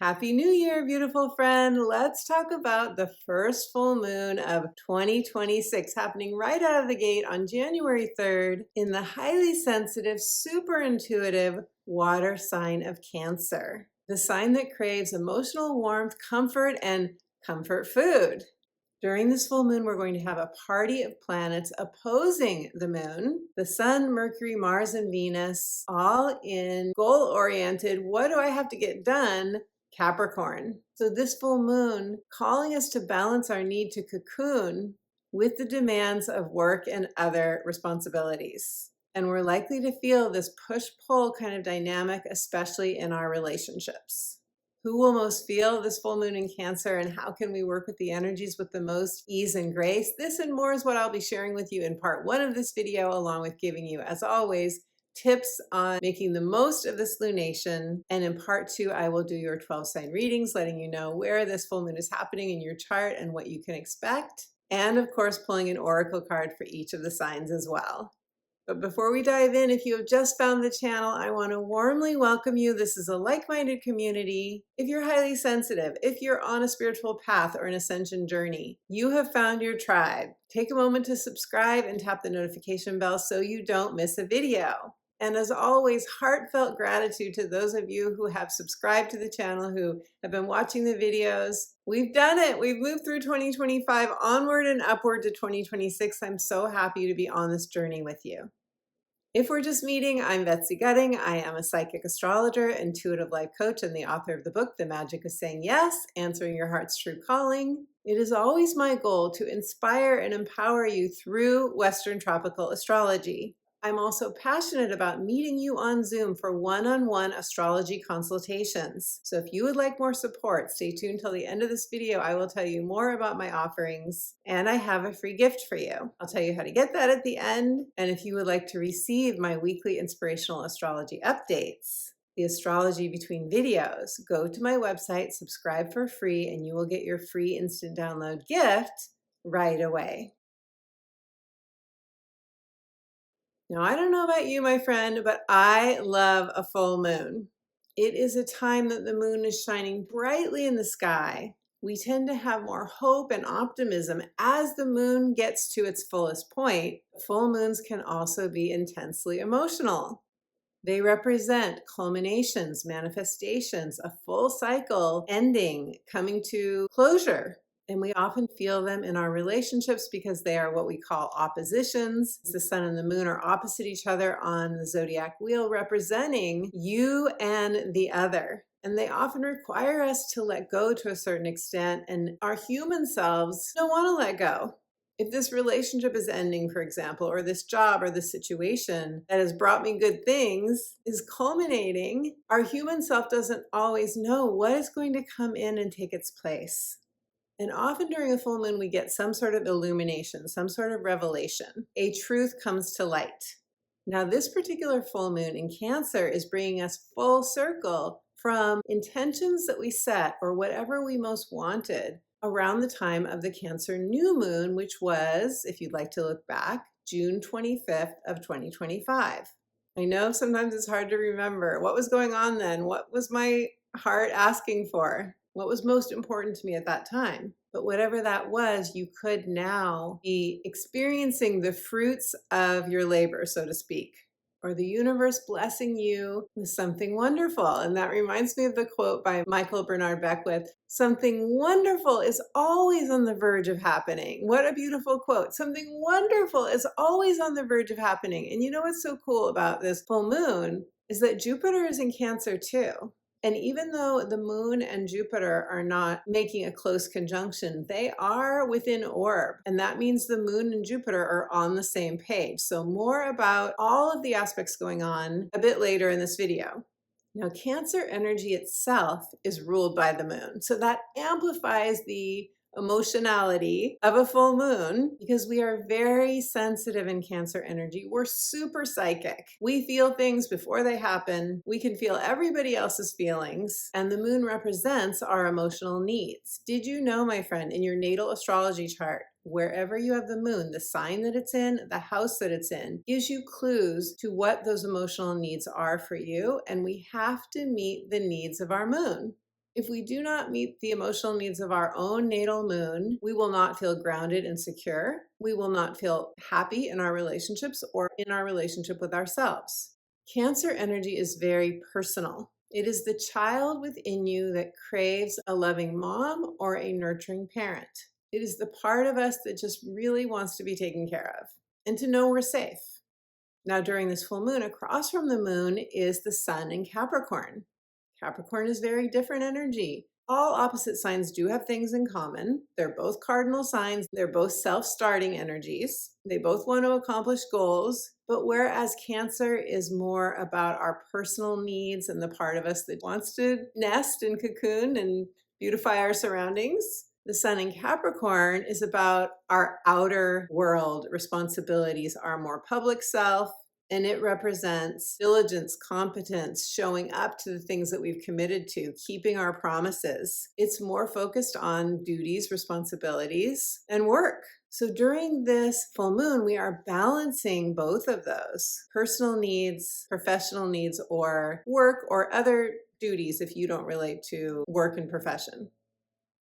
Happy New Year, beautiful friend. Let's talk about the first full moon of 2026 happening right out of the gate on January 3rd in the highly sensitive, super intuitive water sign of Cancer, the sign that craves emotional warmth, comfort, and comfort food. During this full moon, we're going to have a party of planets opposing the moon, the sun, Mercury, Mars, and Venus, all in goal-oriented, what do I have to get done, Capricorn. So this full moon calling us to balance our need to cocoon with the demands of work and other responsibilities. And we're likely to feel this push-pull kind of dynamic, especially in our relationships. Who will most feel this full moon in Cancer, and how can we work with the energies with the most ease and grace? This and more is what I'll be sharing with you in part 1 of this video, along with giving you, as always, tips on making the most of this lunation. And in part 2, I will do your 12 sign readings, letting you know where this full moon is happening in your chart and what you can expect. And of course, pulling an oracle card for each of the signs as well. But before we dive in, if you have just found the channel, I want to warmly welcome you. This is a like-minded community. If you're highly sensitive, if you're on a spiritual path or an ascension journey, you have found your tribe. Take a moment to subscribe and tap the notification bell so you don't miss a video. And as always, heartfelt gratitude to those of you who have subscribed to the channel, who have been watching the videos. We've done it. We've moved through 2025 onward and upward to 2026. I'm so happy to be on this journey with you. If we're just meeting, I'm Betsy. I am a psychic astrologer, intuitive life coach, and the author of the book, The Magic of Saying Yes, Answering Your Heart's True Calling. It is always my goal to inspire and empower you through Western tropical astrology. I'm also passionate about meeting you on Zoom for one-on-one astrology consultations. So if you would like more support, stay tuned till the end of this video. I will tell you more about my offerings, and I have a free gift for you. I'll tell you how to get that at the end. And if you would like to receive my weekly inspirational astrology updates, the astrology between videos, go to my website, subscribe for free, and you will get your free instant download gift right away. Now, I don't know about you, my friend, but I love a full moon. It is a time that the moon is shining brightly in the sky. We tend to have more hope and optimism as the moon gets to its fullest point. Full moons can also be intensely emotional. They represent culminations, manifestations, a full cycle ending, coming to closure. And we often feel them in our relationships because they are what we call oppositions. The sun and the moon are opposite each other on the zodiac wheel, representing you and the other. And they often require us to let go to a certain extent, and our human selves don't want to let go. If this relationship is ending, for example, or this job or this situation that has brought me good things is culminating, our human self doesn't always know what is going to come in and take its place. And often during a full moon, we get some sort of illumination, some sort of revelation. A truth comes to light. Now, this particular full moon in Cancer is bringing us full circle from intentions that we set or whatever we most wanted around the time of the Cancer new moon, which was, if you'd like to look back, June 25th of 2025. I know sometimes it's hard to remember what was going on then. What was my heart asking for? What was most important to me at that time? But whatever that was, you could now be experiencing the fruits of your labor, so to speak, or the universe blessing you with something wonderful. And that reminds me of the quote by Michael Bernard Beckwith, something wonderful is always on the verge of happening. What a beautiful quote. Something wonderful is always on the verge of happening. And you know what's so cool about this full moon is that Jupiter is in Cancer too. And even though the moon and Jupiter are not making a close conjunction, they are within orb. And that means the moon and Jupiter are on the same page. So more about all of the aspects going on a bit later in this video. Now, Cancer energy itself is ruled by the moon. So that amplifies the emotionality of a full moon because we are very sensitive in Cancer energy. We're super psychic. We feel things before they happen. We can feel everybody else's feelings, and the moon represents our emotional needs. Did you know, my friend, in your natal astrology chart, wherever you have the moon, the sign that it's in, the house that it's in, gives you clues to what those emotional needs are for you, and we have to meet the needs of our moon. If we do not meet the emotional needs of our own natal moon, we will not feel grounded and secure. We will not feel happy in our relationships or in our relationship with ourselves. Cancer energy is very personal. It is the child within you that craves a loving mom or a nurturing parent. It is the part of us that just really wants to be taken care of and to know we're safe. Now, during this full moon, across from the moon is the sun in Capricorn. Capricorn is very different energy. All opposite signs do have things in common. They're both cardinal signs. They're both self-starting energies. They both want to accomplish goals. But whereas Cancer is more about our personal needs and the part of us that wants to nest and cocoon and beautify our surroundings, the sun in Capricorn is about our outer world responsibilities, our more public self, and it represents diligence, competence, showing up to the things that we've committed to, keeping our promises. It's more focused on duties, responsibilities, and work. So during this full moon, we are balancing both of those personal needs, professional needs, or work or other duties if you don't relate to work and profession.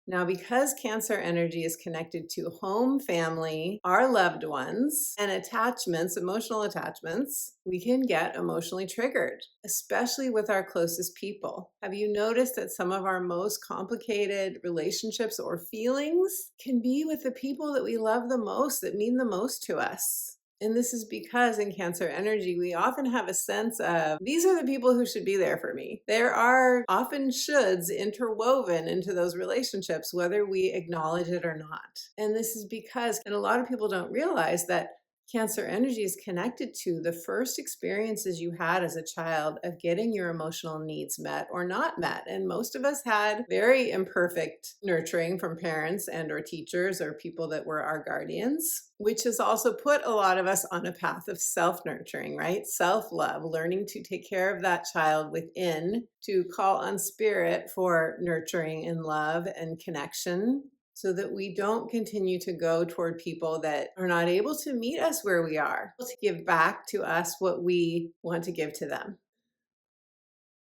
Now, because Cancer energy is connected to home, family, our loved ones, and attachments, emotional attachments, we can get emotionally triggered, especially with our closest people. Have you noticed that some of our most complicated relationships or feelings can be with the people that we love the most, that mean the most to us? And this is because in Cancer energy, we often have a sense of, these are the people who should be there for me. There are often shoulds interwoven into those relationships, whether we acknowledge it or not. And this is because, and a lot of people don't realize that Cancer energy is connected to the first experiences you had as a child of getting your emotional needs met or not met. And most of us had very imperfect nurturing from parents and or teachers or people that were our guardians, which has also put a lot of us on a path of self-nurturing, right? Self-love, learning to take care of that child within, to call on spirit for nurturing and love and connection, so that we don't continue to go toward people that are not able to meet us where we are, to give back to us what we want to give to them.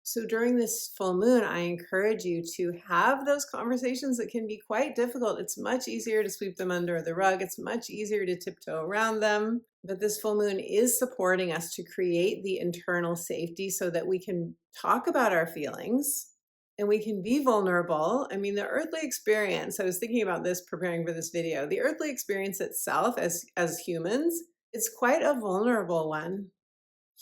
So during this full moon, I encourage you to have those conversations that can be quite difficult. It's much easier to sweep them under the rug. It's much easier to tiptoe around them. But this full moon is supporting us to create the internal safety so that we can talk about our feelings and we can be vulnerable. I mean, the earthly experience, I was thinking about this preparing for this video, the earthly experience itself as humans, it's quite a vulnerable one.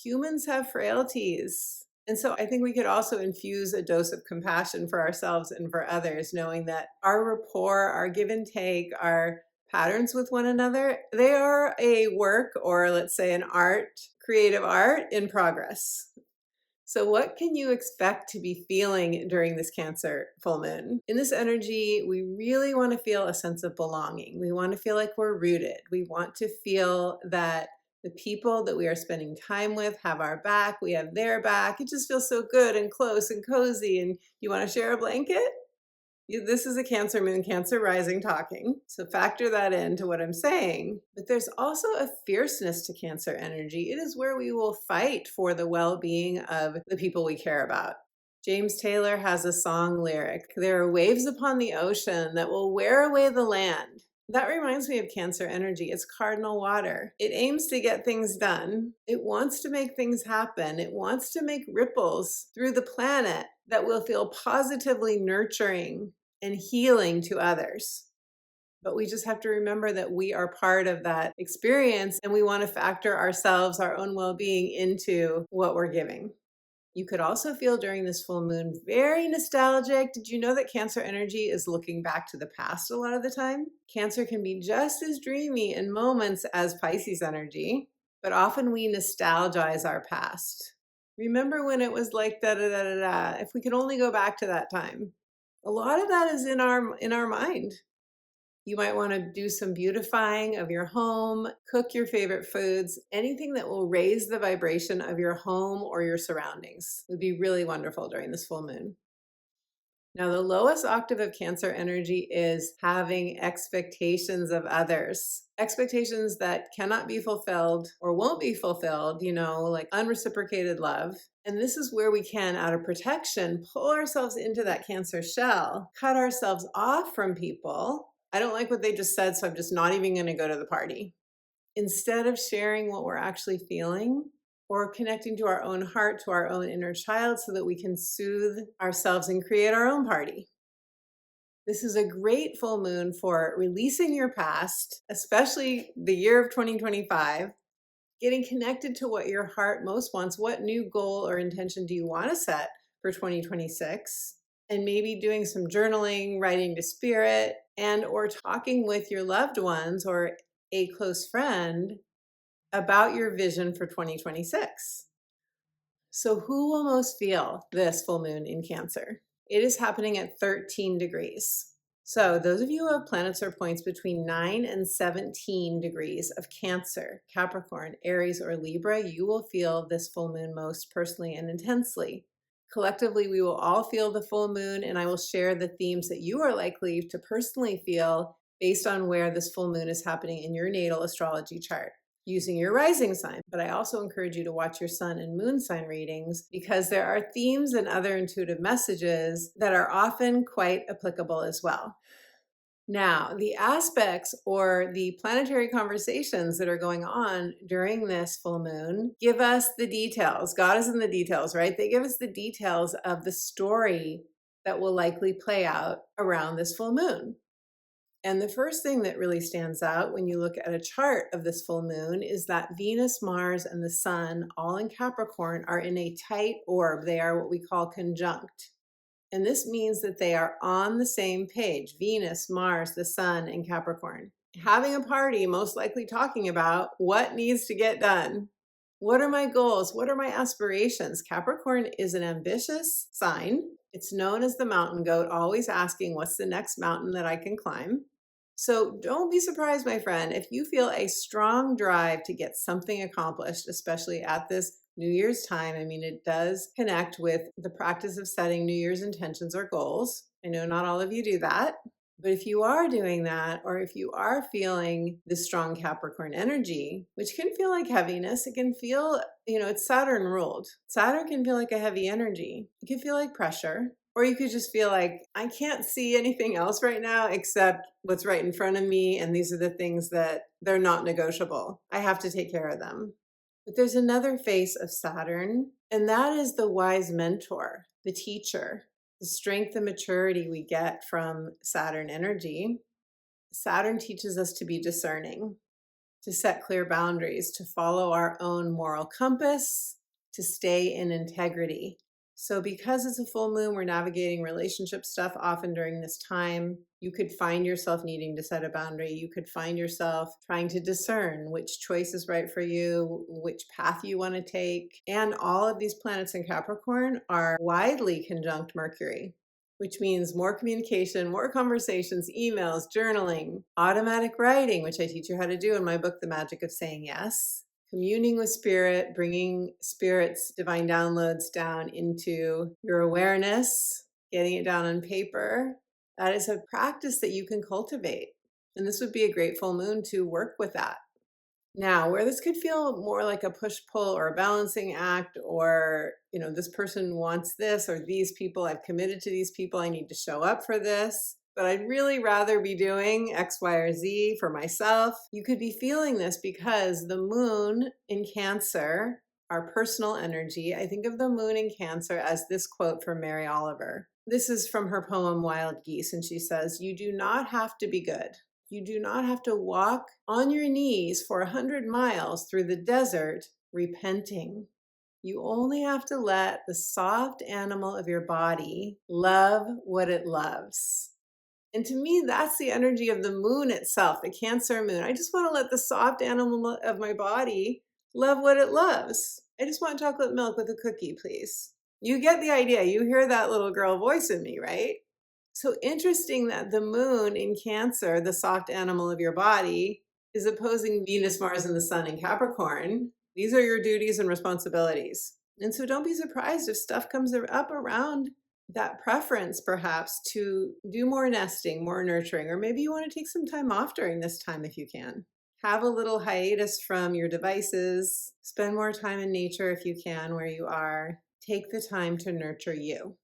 Humans have frailties. And so I think we could also infuse a dose of compassion for ourselves and for others, knowing that our rapport, our give and take, our patterns with one another, they are a work, or let's say an art, creative art in progress. So what can you expect to be feeling during this Cancer full moon? In this energy, we really want to feel a sense of belonging. We want to feel like we're rooted. We want to feel that the people that we are spending time with have our back. We have their back. It just feels so good and close and cozy. And you want to share a blanket? This is a Cancer moon, Cancer rising talking. So factor that into what I'm saying. But there's also a fierceness to Cancer energy. It is where we will fight for the well-being of the people we care about. James Taylor has a song lyric, "There are waves upon the ocean that will wear away the land." That reminds me of Cancer energy. It's cardinal water. It aims to get things done. It wants to make things happen. It wants to make ripples through the planet that will feel positively nurturing and healing to others. But we just have to remember that we are part of that experience, and we want to factor ourselves, our own well-being into what we're giving. You could also feel during this full moon very nostalgic. Did you know that Cancer energy is looking back to the past a lot of the time? Cancer can be just as dreamy in moments as Pisces energy, but often we nostalgize our past. Remember when it was like da da da da da. If we could only go back to that time. A lot of that is in our mind. You might want to do some beautifying of your home, cook your favorite foods, anything that will raise the vibration of your home or your surroundings would be really wonderful during this full moon. Now, the lowest octave of Cancer energy is having expectations of others, expectations that cannot be fulfilled or won't be fulfilled, like unreciprocated love. And this is where we can, out of protection, pull ourselves into that Cancer shell, cut ourselves off from people. I don't like what they just said, so I'm just not even going to go to the party. Instead of sharing what we're actually feeling, or connecting to our own heart, to our own inner child, so that we can soothe ourselves and create our own party. This is a great full moon for releasing your past, especially the year of 2025, getting connected to what your heart most wants. What new goal or intention do you want to set for 2026? And maybe doing some journaling, writing to spirit, and or talking with your loved ones or a close friend about your vision for 2026. So who will most feel this full moon in Cancer? It is happening at 13 degrees. So those of you who have planets or points between 9 and 17 degrees of Cancer, Capricorn, Aries, or Libra, you will feel this full moon most personally and intensely. Collectively, we will all feel the full moon, and I will share the themes that you are likely to personally feel based on where this full moon is happening in your natal astrology chart, using your rising sign. But I also encourage you to watch your sun and moon sign readings, because there are themes and other intuitive messages that are often quite applicable as well. Now, the aspects or the planetary conversations that are going on during this full moon give us the details. God is in the details, right? They give us the details of the story that will likely play out around this full moon. And the first thing that really stands out when you look at a chart of this full moon is that Venus, Mars, and the Sun, all in Capricorn, are in a tight orb. They are what we call conjunct. And this means that they are on the same page: Venus, Mars, the Sun, and Capricorn. Having a party, most likely talking about what needs to get done. What are my goals? What are my aspirations? Capricorn is an ambitious sign. It's known as the mountain goat, always asking, what's the next mountain that I can climb? So don't be surprised, my friend, if you feel a strong drive to get something accomplished, especially at this New Year's time. I mean, it does connect with the practice of setting New Year's intentions or goals. I know not all of you do that, but if you are doing that, or if you are feeling this strong Capricorn energy, which can feel like heaviness, it can feel, it's Saturn ruled. Saturn can feel like a heavy energy. It can feel like pressure. Or you could just feel like, I can't see anything else right now except what's right in front of me. And these are the things that they're not negotiable. I have to take care of them. But there's another face of Saturn, and that is the wise mentor, the teacher, the strength and maturity we get from Saturn energy. Saturn teaches us to be discerning, to set clear boundaries, to follow our own moral compass, to stay in integrity. So because it's a full moon, we're navigating relationship stuff often during this time. You could find yourself needing to set a boundary. You could find yourself trying to discern which choice is right for you, which path you want to take. And all of these planets in Capricorn are widely conjunct Mercury, which means more communication, more conversations, emails, journaling, automatic writing, which I teach you how to do in my book, The Magic of Saying Yes. Communing with spirit, bringing spirit's divine downloads down into your awareness, getting it down on paper. That is a practice that you can cultivate. And this would be a great full moon to work with that. Now, where this could feel more like a push-pull or a balancing act, or, this person wants this, or these people, I've committed to these people, I need to show up for this, but I'd really rather be doing X, Y, or Z for myself. You could be feeling this because the moon in Cancer, our personal energy, I think of the moon in Cancer as this quote from Mary Oliver. This is from her poem Wild Geese, and she says, "You do not have to be good. You do not have to walk on your knees for 100 miles through the desert repenting. You only have to let the soft animal of your body love what it loves." And to me, that's the energy of the moon itself, the Cancer moon. I just want to let the soft animal of my body love what it loves. I just want chocolate milk with a cookie, please. You get the idea. You hear that little girl voice in me, right? So interesting that the moon in Cancer, the soft animal of your body, is opposing Venus, Mars, and the Sun in Capricorn. These are your duties and responsibilities. And so don't be surprised if stuff comes up around that preference perhaps to do more nesting, more nurturing, or maybe you want to take some time off during this time if you can. Have a little hiatus from your devices, spend more time in nature if you can where you are. Take the time to nurture you.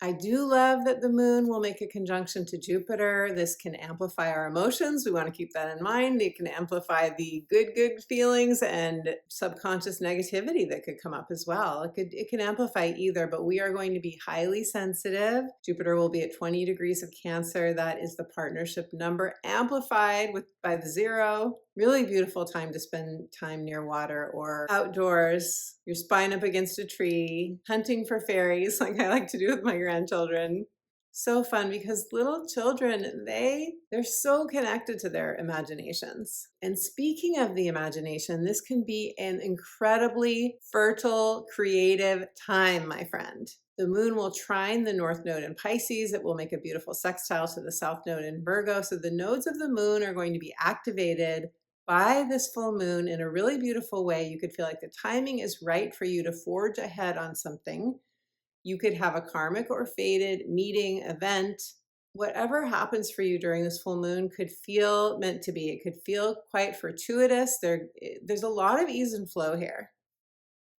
I do love that the moon will make a conjunction to Jupiter. This can amplify our emotions. We want to keep that in mind. It can amplify the good feelings and subconscious negativity that could come up as well. It can amplify either, but we are going to be highly sensitive. Jupiter will be at 20 degrees of Cancer. That is the partnership number amplified by the 0. Really beautiful time to spend time near water or outdoors, your spine up against a tree, hunting for fairies like I like to do with my grandchildren. So fun because little children, they're so connected to their imaginations. And speaking of the imagination, this can be an incredibly fertile, creative time, my friend. The moon will trine the north node in Pisces. It will make a beautiful sextile to the south node in Virgo. So the nodes of the moon are going to be activated by this full moon in a really beautiful way. You could feel like the timing is right for you to forge ahead on something. You could have a karmic or fated meeting, event. Whatever happens for you during this full moon could feel meant to be. It could feel quite fortuitous. There's a lot of ease and flow here.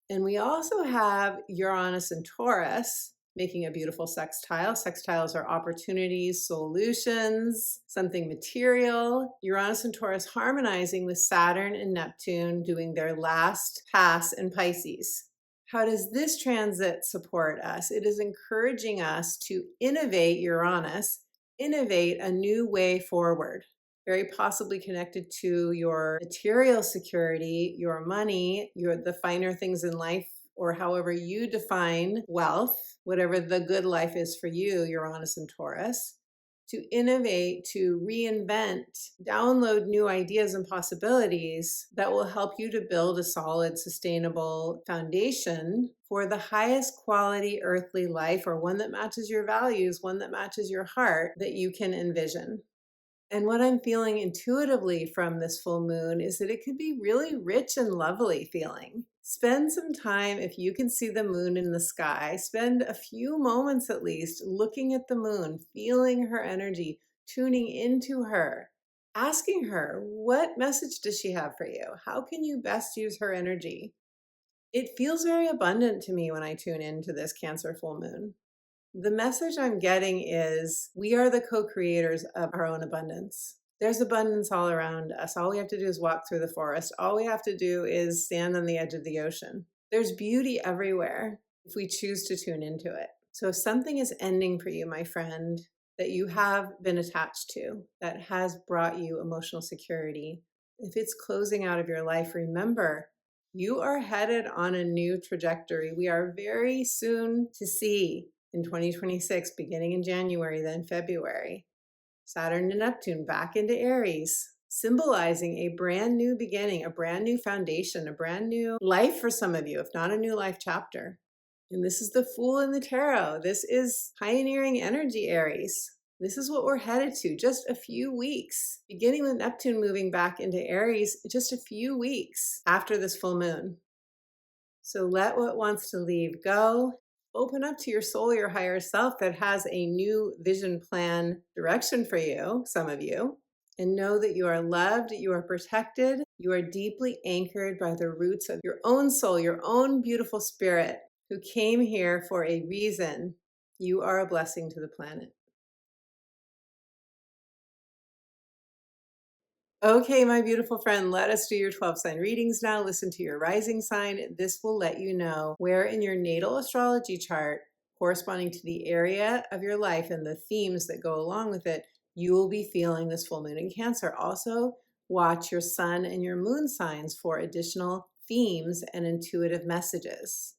And we also have Uranus and Taurus making a beautiful sextile. Sextiles are opportunities, solutions, something material. Uranus and Taurus harmonizing with Saturn and Neptune doing their last pass in Pisces. How does this transit support us? It is encouraging us to innovate Uranus, innovate a new way forward. Very possibly connected to your material security, your money, the finer things in life, or however you define wealth, whatever the good life is for you, Uranus and Taurus, to innovate, to reinvent, download new ideas and possibilities that will help you to build a solid, sustainable foundation for the highest quality earthly life, or one that matches your values, one that matches your heart, that you can envision. And what I'm feeling intuitively from this full moon is that it could be really rich and lovely feeling. Spend some time, if you can see the moon in the sky, spend a few moments at least looking at the moon, feeling her energy, tuning into her, asking her, what message does she have for you? How can you best use her energy? It feels very abundant to me when I tune into this Cancer full moon. The message I'm getting is we are the co-creators of our own abundance. There's abundance all around us. All we have to do is walk through the forest. All we have to do is stand on the edge of the ocean. There's beauty everywhere if we choose to tune into it. So if something is ending for you, my friend, that you have been attached to, that has brought you emotional security, if it's closing out of your life, remember, you are headed on a new trajectory. We are very soon to see in 2026, beginning in January, then February, Saturn and Neptune back into Aries, symbolizing a brand new beginning, a brand new foundation, a brand new life for some of you, if not a new life chapter. And this is the Fool in the Tarot. This is pioneering energy, Aries. This is what we're headed to, just a few weeks, beginning with Neptune moving back into Aries, just a few weeks after this full moon. So let what wants to leave go. Open up to your soul, your higher self that has a new vision, plan, direction for you, some of you, and know that you are loved, you are protected, you are deeply anchored by the roots of your own soul, your own beautiful spirit who came here for a reason. You are a blessing to the planet. Okay, my beautiful friend, let us do your 12 sign readings now. Listen to your rising sign. This will let you know where in your natal astrology chart, corresponding to the area of your life and the themes that go along with it, you will be feeling this full moon in Cancer. Also, watch your sun and your moon signs for additional themes and intuitive messages.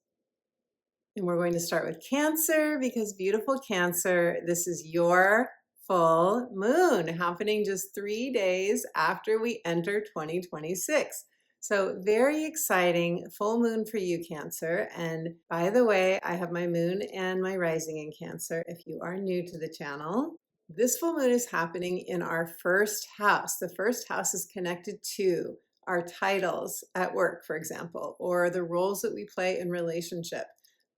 And we're going to start with Cancer because beautiful Cancer, this is your full moon happening just 3 days after we enter 2026. So very exciting full moon for you, Cancer. And by the way, I have my moon and my rising in Cancer if you are new to the channel. This full moon is happening in our first house. The first house is connected to our titles at work, for example, or the roles that we play in relationship.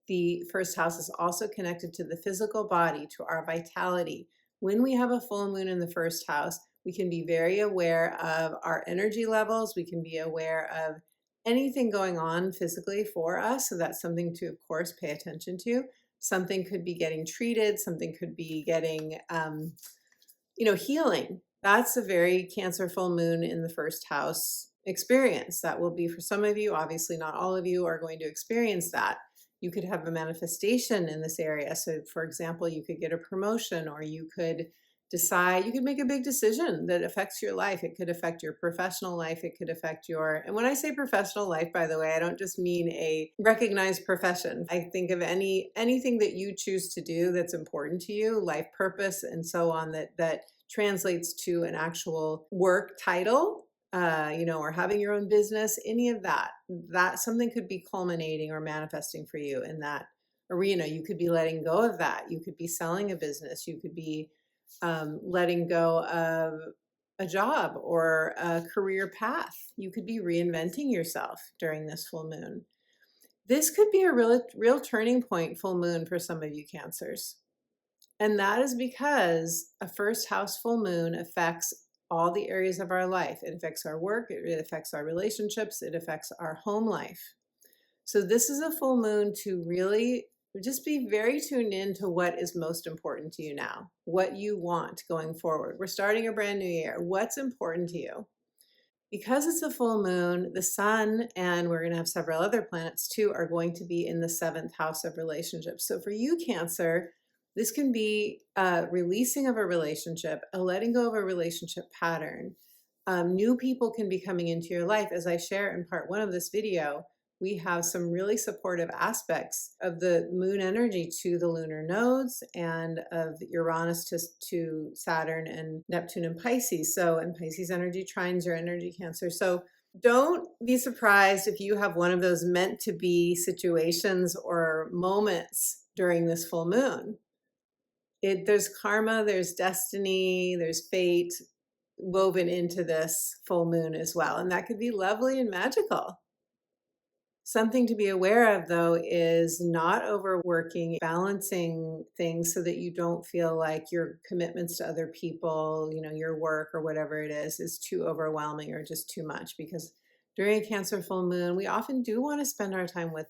The first house is also connected to the physical body, to our vitality. When we have a full moon in the first house, we can be very aware of our energy levels. We can be aware of anything going on physically for us. So that's something to, of course, pay attention to. Something could be getting treated. Something could be getting, healing. That's a very Cancer full moon in the first house experience. That will be for some of you. Obviously, not all of you are going to experience that. You could have a manifestation in this area. So, for example, you could get a promotion, or you could decide, you could make a big decision that affects your life. It could affect your professional life. It could affect and when I say professional life, by the way, I don't just mean a recognized profession. I think of anything that you choose to do that's important to you, life purpose and so on, that translates to an actual work title, or having your own business, any of that something could be culminating or manifesting for you in that arena. You could be letting go of that. You could be selling a business. You could be letting go of a job or a career path. You could be reinventing yourself during this full moon. This could be a real turning point full moon for some of you Cancers. And that is because a first house full moon affects all the areas of our life. It affects our work, it affects our relationships, it affects our home life. So this is a full moon to really just be very tuned in to what is most important to you now, what you want going forward. We're starting a brand new year. What's important to you? Because it's a full moon, the sun, and we're going to have several other planets too, are going to be in the 7th house of relationships. So for you, Cancer, this can be a releasing of a relationship, a letting go of a relationship pattern. New people can be coming into your life. As I share in part 1 of this video, we have some really supportive aspects of the moon energy to the lunar nodes and of Uranus to Saturn and Neptune and Pisces. So, and Pisces energy trines your energy, Cancer. So don't be surprised if you have one of those meant to be situations or moments during this full moon. There's karma, there's destiny, there's fate woven into this full moon as well. And that could be lovely and magical. Something to be aware of, though, is not overworking, balancing things so that you don't feel like your commitments to other people, your work or whatever it is too overwhelming or just too much. Because during a Cancer full moon, we often do want to spend our time with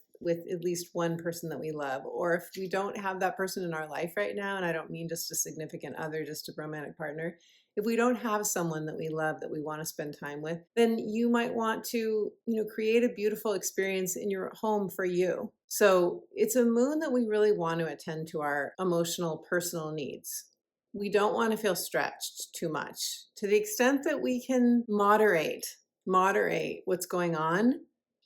at least one person that we love. Or if we don't have that person in our life right now, and I don't mean just a significant other, just a romantic partner, if we don't have someone that we love that we want to spend time with, then you might want to, create a beautiful experience in your home for you. So it's a moon that we really want to attend to our emotional, personal needs. We don't want to feel stretched too much. To the extent that we can moderate what's going on,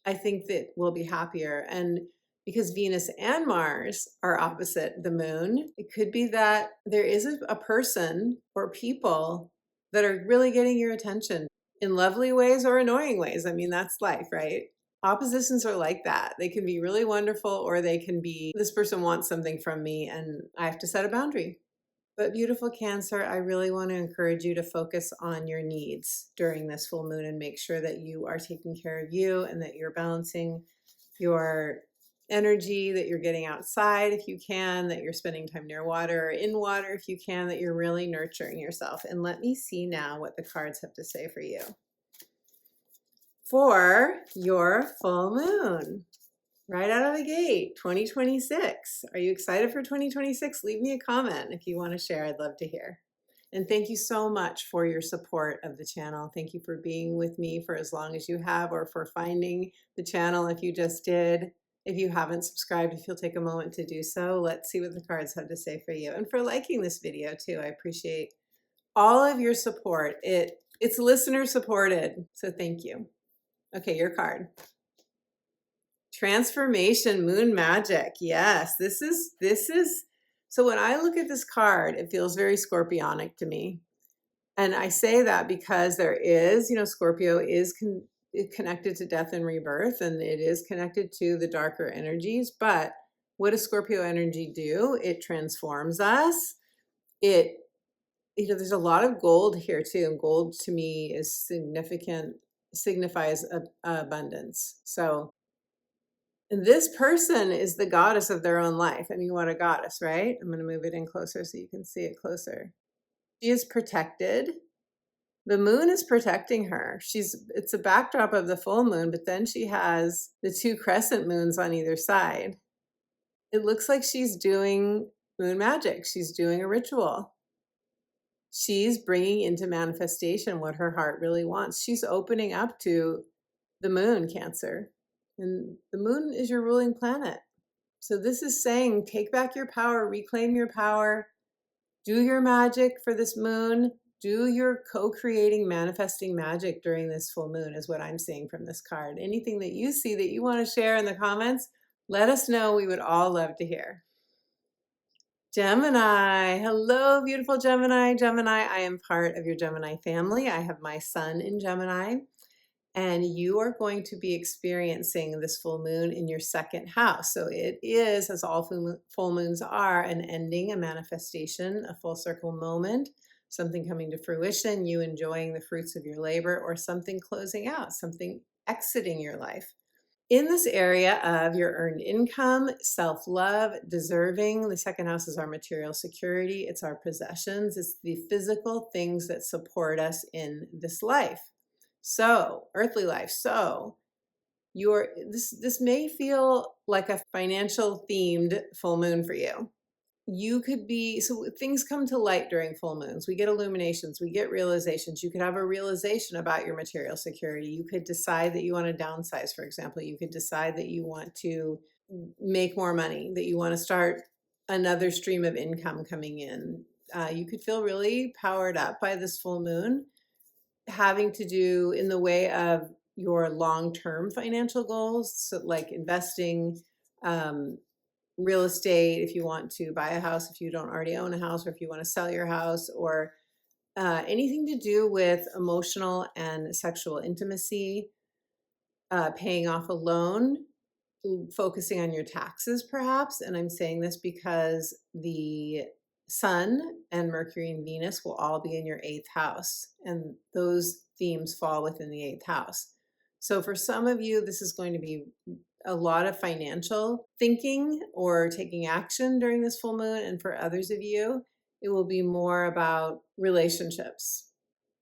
I think that we'll be happier. And because Venus and Mars are opposite the moon, it could be that there is a person or people that are really getting your attention in lovely ways or annoying ways. I mean, that's life, right? Oppositions are like that. They can be really wonderful, or they can be, this person wants something from me and I have to set a boundary. But beautiful Cancer, I really want to encourage you to focus on your needs during this full moon and make sure that you are taking care of you and that you're balancing your energy, that you're getting outside if you can, that you're spending time near water or in water if you can, that you're really nurturing yourself. And let me see now what the cards have to say for you. For your full moon, right out of the gate, 2026. Are you excited for 2026? Leave me a comment if you want to share. I'd love to hear. And thank you so much for your support of the channel. Thank you for being with me for as long as you have, or for finding the channel if you just did. If you haven't subscribed, if you'll take a moment to do so, let's see what the cards have to say for you. And for liking this video too. I appreciate all of your support. It's listener supported, so thank you. Okay, your card. Transformation, moon magic. Yes, this is, so when I look at this card, it feels very scorpionic to me. And I say that because there is, Scorpio is connected to death and rebirth, and it is connected to the darker energies. But what does Scorpio energy do? It transforms us. There's a lot of gold here too. And gold to me is signifies abundance. So And this person is the goddess of their own life. I mean, what a goddess, right? I'm going to move it in closer so you can see it closer. She is protected. The moon is protecting her. It's a backdrop of the full moon, but then she has the two crescent moons on either side. It looks like she's doing moon magic. She's doing a ritual. She's bringing into manifestation what her heart really wants. She's opening up to the moon, Cancer. And the moon is your ruling planet. So this is saying, take back your power, reclaim your power, do your magic for this moon, do your co-creating, manifesting magic during this full moon is what I'm seeing from this card. Anything that you see that you want to share in the comments, let us know. We would all love to hear. Gemini. Hello, beautiful Gemini. Gemini, I am part of your Gemini family. I have my sun in Gemini, and you are going to be experiencing this full moon in your second house. So it is, as all full moons are, an ending, a manifestation, a full circle moment, something coming to fruition, you enjoying the fruits of your labor, or something closing out, something exiting your life. In this area of your earned income, self-love, deserving, the second house is our material security. It's our possessions. It's the physical things that support us in this life. So, earthly life. So, this may feel like a financial themed full moon for you. You could be, so things come to light during full moons. We get illuminations, we get realizations. You could have a realization about your material security. You could decide that you want to downsize, for example. You could decide that you want to make more money, that you want to start another stream of income coming in. You could feel really powered up by this full moon, having to do in the way of your long-term financial goals, so like investing, real estate, if you want to buy a house, if you don't already own a house, or if you want to sell your house, or anything to do with emotional and sexual intimacy, paying off a loan, focusing on your taxes perhaps. And I'm saying this because the Sun and Mercury and Venus will all be in your 8th house, and those themes fall within the 8th house. So for some of you, this is going to be a lot of financial thinking or taking action during this full moon. And for others of you, it will be more about relationships,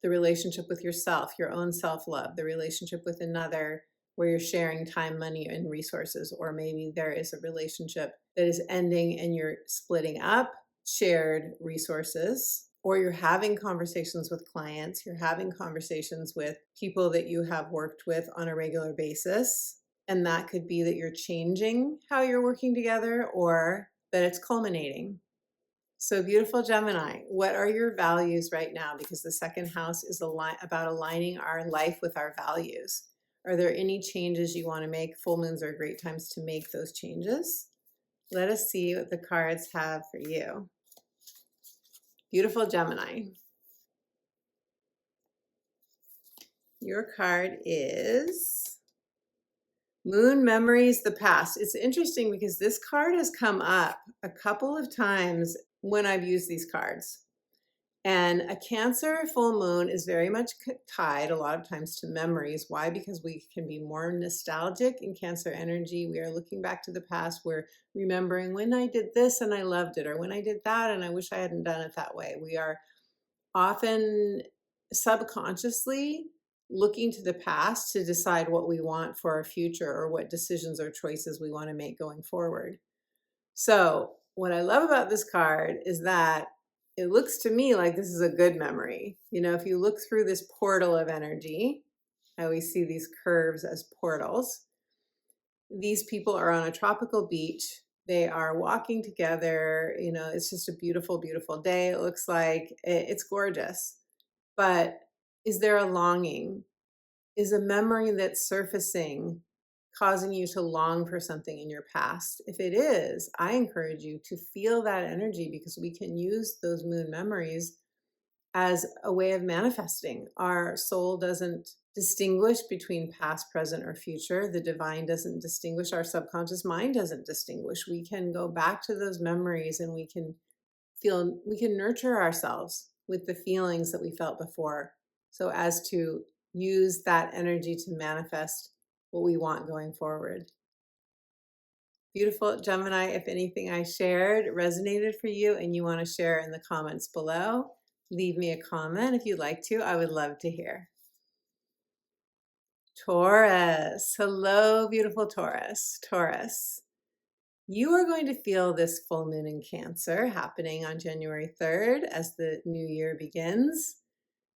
the relationship with yourself, your own self-love, the relationship with another, where you're sharing time, money, and resources. Or maybe there is a relationship that is ending and you're splitting up shared resources, or you're having conversations with clients, you're having conversations with people that you have worked with on a regular basis. And that could be that you're changing how you're working together, or that it's culminating. So beautiful Gemini, what are your values right now? Because the second house is about aligning our life with our values. Are there any changes you want to make? Full moons are great times to make those changes. Let us see what the cards have for you. Beautiful Gemini. Your card is Moon Memories, the Past. It's interesting because this card has come up a couple of times when I've used these cards. And a Cancer full moon is very much tied a lot of times to memories. Why? Because we can be more nostalgic in Cancer energy. We are looking back to the past. We're remembering when I did this and I loved it, or when I did that and I wish I hadn't done it that way. We are often subconsciously looking to the past to decide what we want for our future, or what decisions or choices we want to make going forward. So what I love about this card is that it looks to me like this is a good memory. You know, if you look through this portal of energy, I always see these curves as portals. These people are on a tropical beach. They are walking together. You know, it's just a beautiful, beautiful day. It looks like it's gorgeous. But is there a longing? Is a memory that's surfacing causing you to long for something in your past? If it is, I encourage you to feel that energy, because we can use those moon memories as a way of manifesting. Our soul doesn't distinguish between past, present, or future. The divine doesn't distinguish. Our subconscious mind doesn't distinguish. We can go back to those memories and we can nurture ourselves with the feelings that we felt before, so as to use that energy to manifest what we want going forward. Beautiful Gemini, if anything I shared resonated for you and you want to share in the comments below, leave me a comment if you'd like to. I would love to hear. Taurus. Hello, beautiful Taurus. Taurus. You are going to feel this full moon in Cancer happening on January 3rd as the new year begins.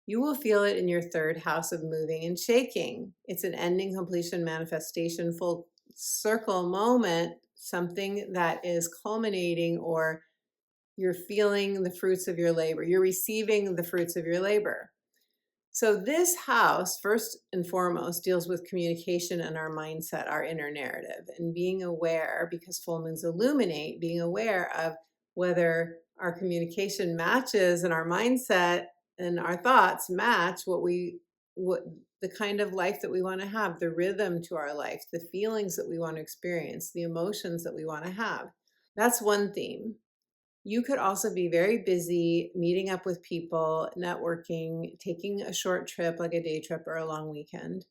You will feel it in your third house of moving and shaking. It's an ending, completion, manifestation, full circle moment, something that is culminating, or you're feeling the fruits of your labor. You're receiving the fruits of your labor. So this house, first and foremost, deals with communication and our mindset, our inner narrative, and being aware, because full moons illuminate, being aware of whether our communication matches and our mindset and our thoughts match what the kind of life that we want to have, the rhythm to our life, the feelings that we want to experience, the emotions that we want to have. That's one theme. You could also be very busy meeting up with people, networking, taking a short trip like a day trip or a long weekend.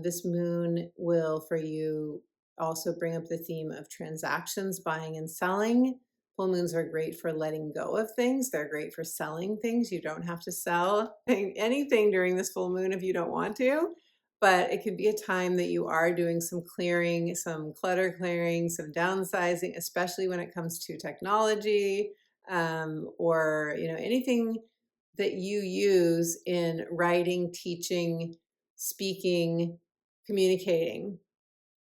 This moon will, for you, also bring up the theme of transactions, buying and selling. Full moons are great for letting go of things. They're great for selling things. You don't have to sell anything during this full moon if you don't want to. But it could be a time that you are doing some clearing, some clutter clearing, some downsizing, especially when it comes to technology, or anything that you use in writing, teaching, speaking, communicating,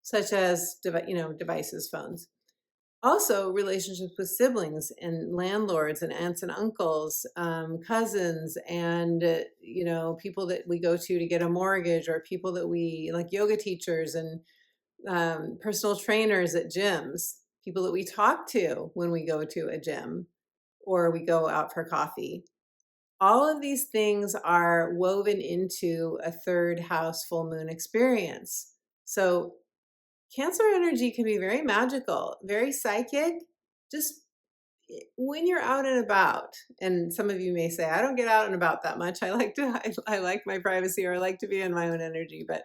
such as devices, phones. Also, relationships with siblings and landlords and aunts and uncles, cousins, and people that we go to get a mortgage, or people that we like, yoga teachers and personal trainers at gyms, people that we talk to when we go to a gym or we go out for coffee. All of these things are woven into a third house full moon experience. So Cancer energy can be very magical, very psychic, just when you're out and about. And some of you may say, I don't get out and about that much. I like my privacy, or I like to be in my own energy. But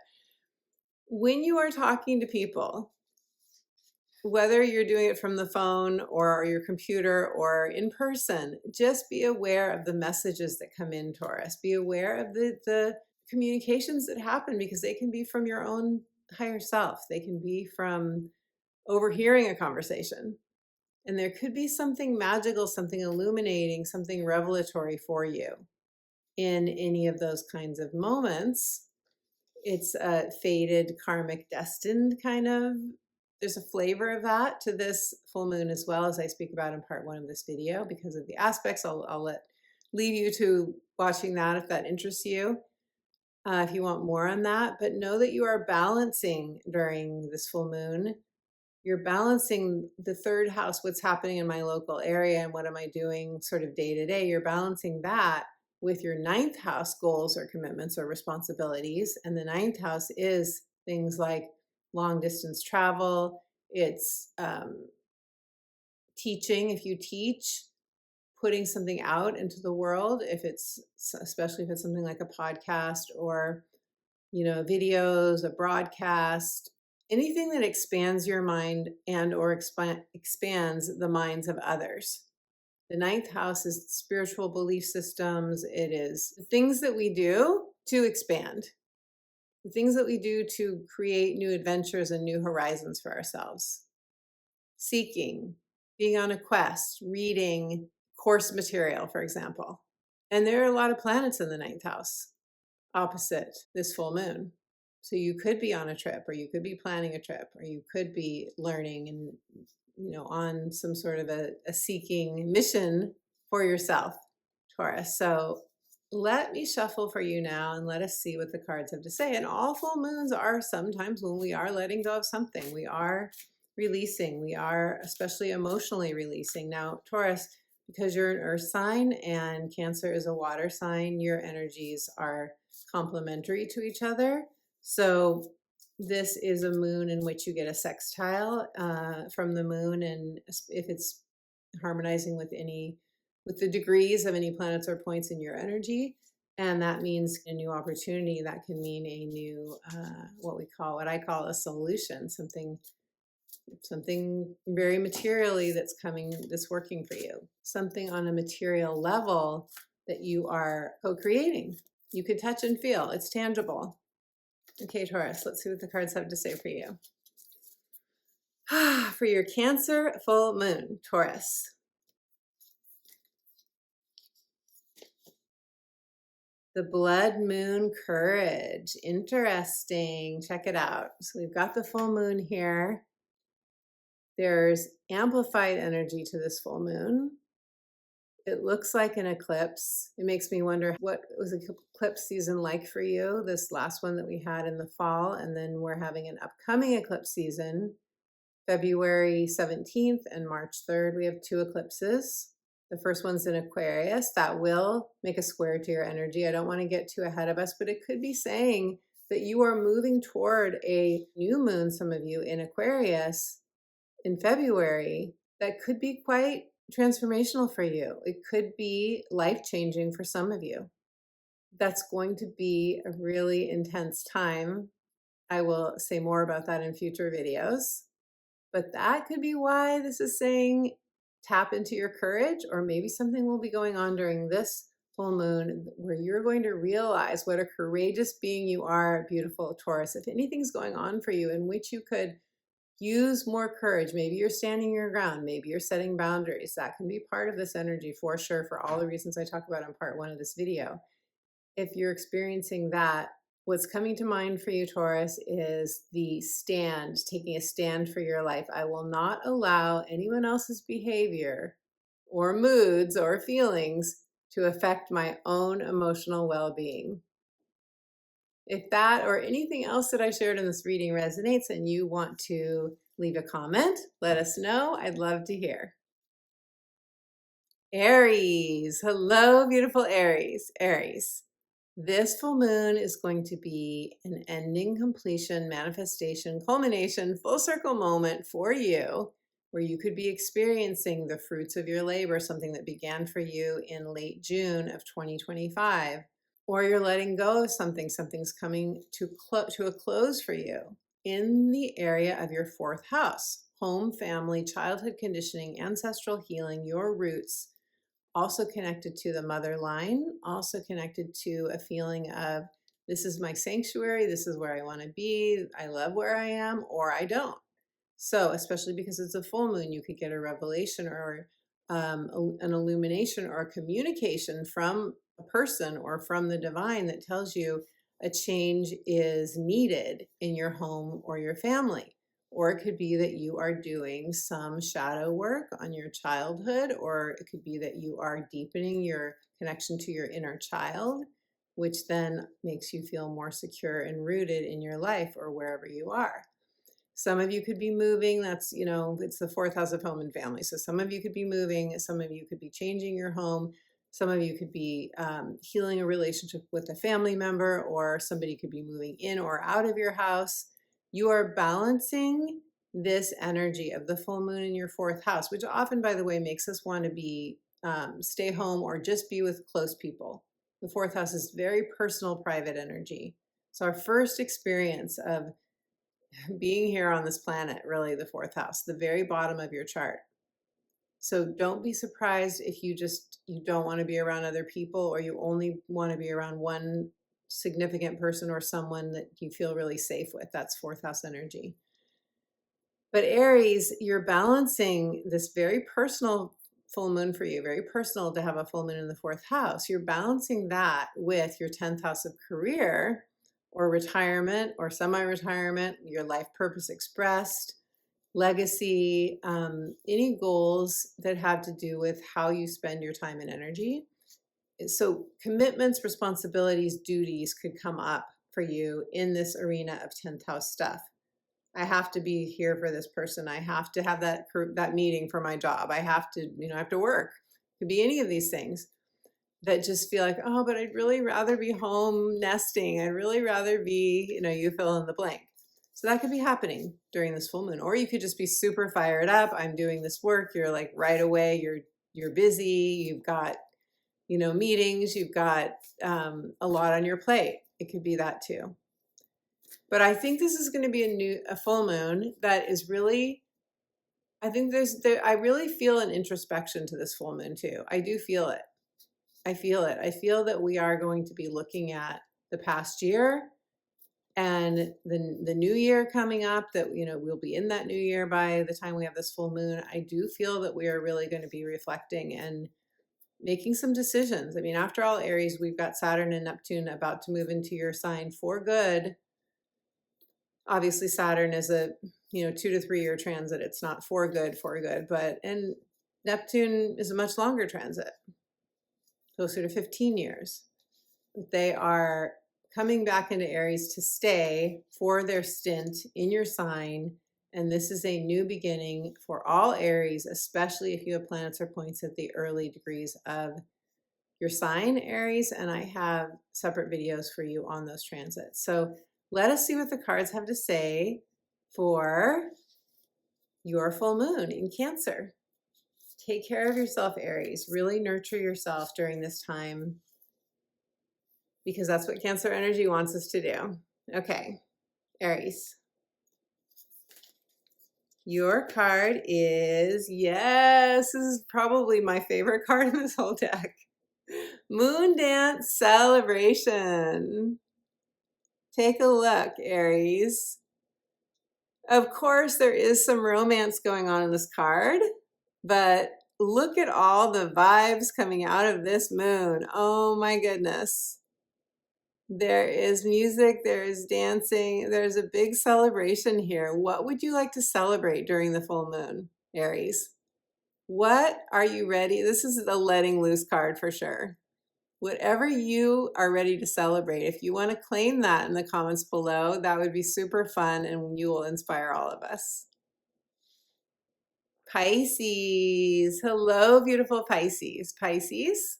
when you are talking to people, whether you're doing it from the phone or your computer or in person, just be aware of the messages that come in, Taurus. Be aware of the communications that happen, because they can be from your own higher self. They can be from overhearing a conversation. And there could be something magical, something illuminating, something revelatory for you in any of those kinds of moments. It's a fated, karmic, destined kind of. There's a flavor of that to this full moon, as well, as I speak about in part 1 of this video. Because of the aspects, I'll leave you to watching that if that interests you, if you want more on that. But know that you are balancing during this full moon. You're balancing the third house, what's happening in my local area and what am I doing sort of day to day. You're balancing that with your 9th house goals or commitments or responsibilities. And the 9th house is things like long distance travel. It's teaching, if you teach, putting something out into the world, especially if it's something like a podcast or videos, a broadcast, anything that expands your mind and or expands the minds of others. The 9th house is spiritual belief systems. It is the things that we do to expand, the things that we do to create new adventures and new horizons for ourselves. Seeking, being on a quest, reading course material, for example. And there are a lot of planets in the 9th house opposite this full moon. So you could be on a trip, or you could be planning a trip, or you could be learning and on some sort of a seeking mission for yourself, Taurus. So let me shuffle for you now and let us see what the cards have to say. And all full moons are sometimes when we are letting go of something. We are releasing. We are especially emotionally releasing. Now, Taurus, because you're an earth sign and Cancer is a water sign, your energies are complementary to each other. So this is a moon in which you get a sextile from the moon, and if it's harmonizing with the degrees of any planets or points in your energy, and that means a new opportunity. That can mean a new what I call a solution, something something very materially that's coming, that's working for you, something on a material level that you are co-creating. You could touch and feel, it's tangible. Okay, Taurus, let's see what the cards have to say for you. For your Cancer full moon, Taurus. The blood moon courage. Interesting. Check it out. So we've got the full moon here. There's amplified energy to this full moon. It looks like an eclipse. It makes me wonder, what was eclipse season like for you? This last one that we had in the fall, and then we're having an upcoming eclipse season, February 17th and March 3rd. We have 2 eclipses. The first one's in Aquarius. That will make a square to your energy. I don't want to get too ahead of us, but it could be saying that you are moving toward a new moon, some of you, in Aquarius in February. That could be quite transformational for you. It could be life-changing for some of you. That's going to be a really intense time. I will say more about that in future videos. But that could be why this is saying tap into your courage, or maybe something will be going on during this full moon where you're going to realize what a courageous being you are, beautiful Taurus. If anything's going on for you in which you could use more courage, maybe you're standing your ground, maybe you're setting boundaries, that can be part of this energy for sure, for all the reasons I talk about in part 1 of this video. If you're experiencing that, what's coming to mind for you, Taurus, is the stand, taking a stand for your life. I will not allow anyone else's behavior or moods or feelings to affect my own emotional well-being. If that or anything else that I shared in this reading resonates and you want to leave a comment, let us know. I'd love to hear. Aries. Hello, beautiful Aries. Aries. This full moon is going to be an ending, completion, manifestation, culmination, full circle moment for you, where you could be experiencing the fruits of your labor, something that began for you in late June of 2025, or you're letting go of something, something's coming to a close for you in the area of your 4th house, home, family, childhood conditioning, ancestral healing, your roots. Also connected to the mother line, also connected to a feeling of, this is my sanctuary, this is where I want to be, I love where I am, or I don't. So, especially because it's a full moon, you could get a revelation or an illumination or a communication from a person or from the divine that tells you a change is needed in your home or your family. Or it could be that you are doing some shadow work on your childhood, or it could be that you are deepening your connection to your inner child, which then makes you feel more secure and rooted in your life or wherever you are. Some of you could be moving. That's, it's the 4th house of home and family. So some of you could be moving. Some of you could be changing your home. Some of you could be healing a relationship with a family member, or somebody could be moving in or out of your house. You are balancing this energy of the full moon in your 4th house, which often, by the way, makes us want to be stay home or just be with close people. The 4th house is very personal, private energy. So our first experience of being here on this planet, really the 4th house, the very bottom of your chart. So don't be surprised if you don't want to be around other people, or you only want to be around one significant person or someone that you feel really safe with. That's 4th house energy. But Aries, you're balancing this very personal full moon for you, very personal to have a full moon in the 4th house. You're balancing that with your 10th house of career or retirement or semi-retirement, your life purpose expressed, legacy, any goals that have to do with how you spend your time and energy. So commitments, responsibilities, duties could come up for you in this arena of 10th house stuff. I have to be here for this person. I have to have that meeting for my job. I have to, I have to work. It could be any of these things that just feel like, oh, but I'd really rather be home nesting. I'd really rather be, you fill in the blank. So that could be happening during this full moon. Or you could just be super fired up. I'm doing this work. You're like right away, you're busy. You've got, meetings. You've got a lot on your plate. It could be that too. But I think this is going to be a full moon that is really I think I really feel an introspection to this full moon too. I do feel it. I feel it. I feel that we are going to be looking at the past year and the new year coming up, that, you know, we'll be in that new year by the time we have this full moon. I do feel that we are really going to be reflecting and making some decisions. I mean, after all, Aries, we've got Saturn and Neptune about to move into your sign for good. Obviously, Saturn is a, you know, 2 to 3 year transit. It's not for good, but, and Neptune is a much longer transit, closer to 15 years. They are coming back into Aries to stay for their stint in your sign. And this is a new beginning for all Aries, especially if you have planets or points at the early degrees of your sign, Aries. And I have separate videos for you on those transits. So let us see what the cards have to say for your full moon in Cancer. Take care of yourself, Aries. Really nurture yourself during this time, because that's what Cancer energy wants us to do. Okay, Aries. Your card is, yes, this is probably my favorite card in this whole deck. Moon Dance Celebration. Take a look, Aries. Of course, there is some romance going on in this card, but look at all the vibes coming out of this moon. Oh my goodness. There is music, there is dancing, there's a big celebration here. What would you like to celebrate during the full moon, Aries? What are you ready? This is the letting loose card for sure. Whatever you are ready to celebrate, if you want to claim that in the comments below, that would be super fun and you will inspire all of us. Pisces. Hello, beautiful Pisces. Pisces.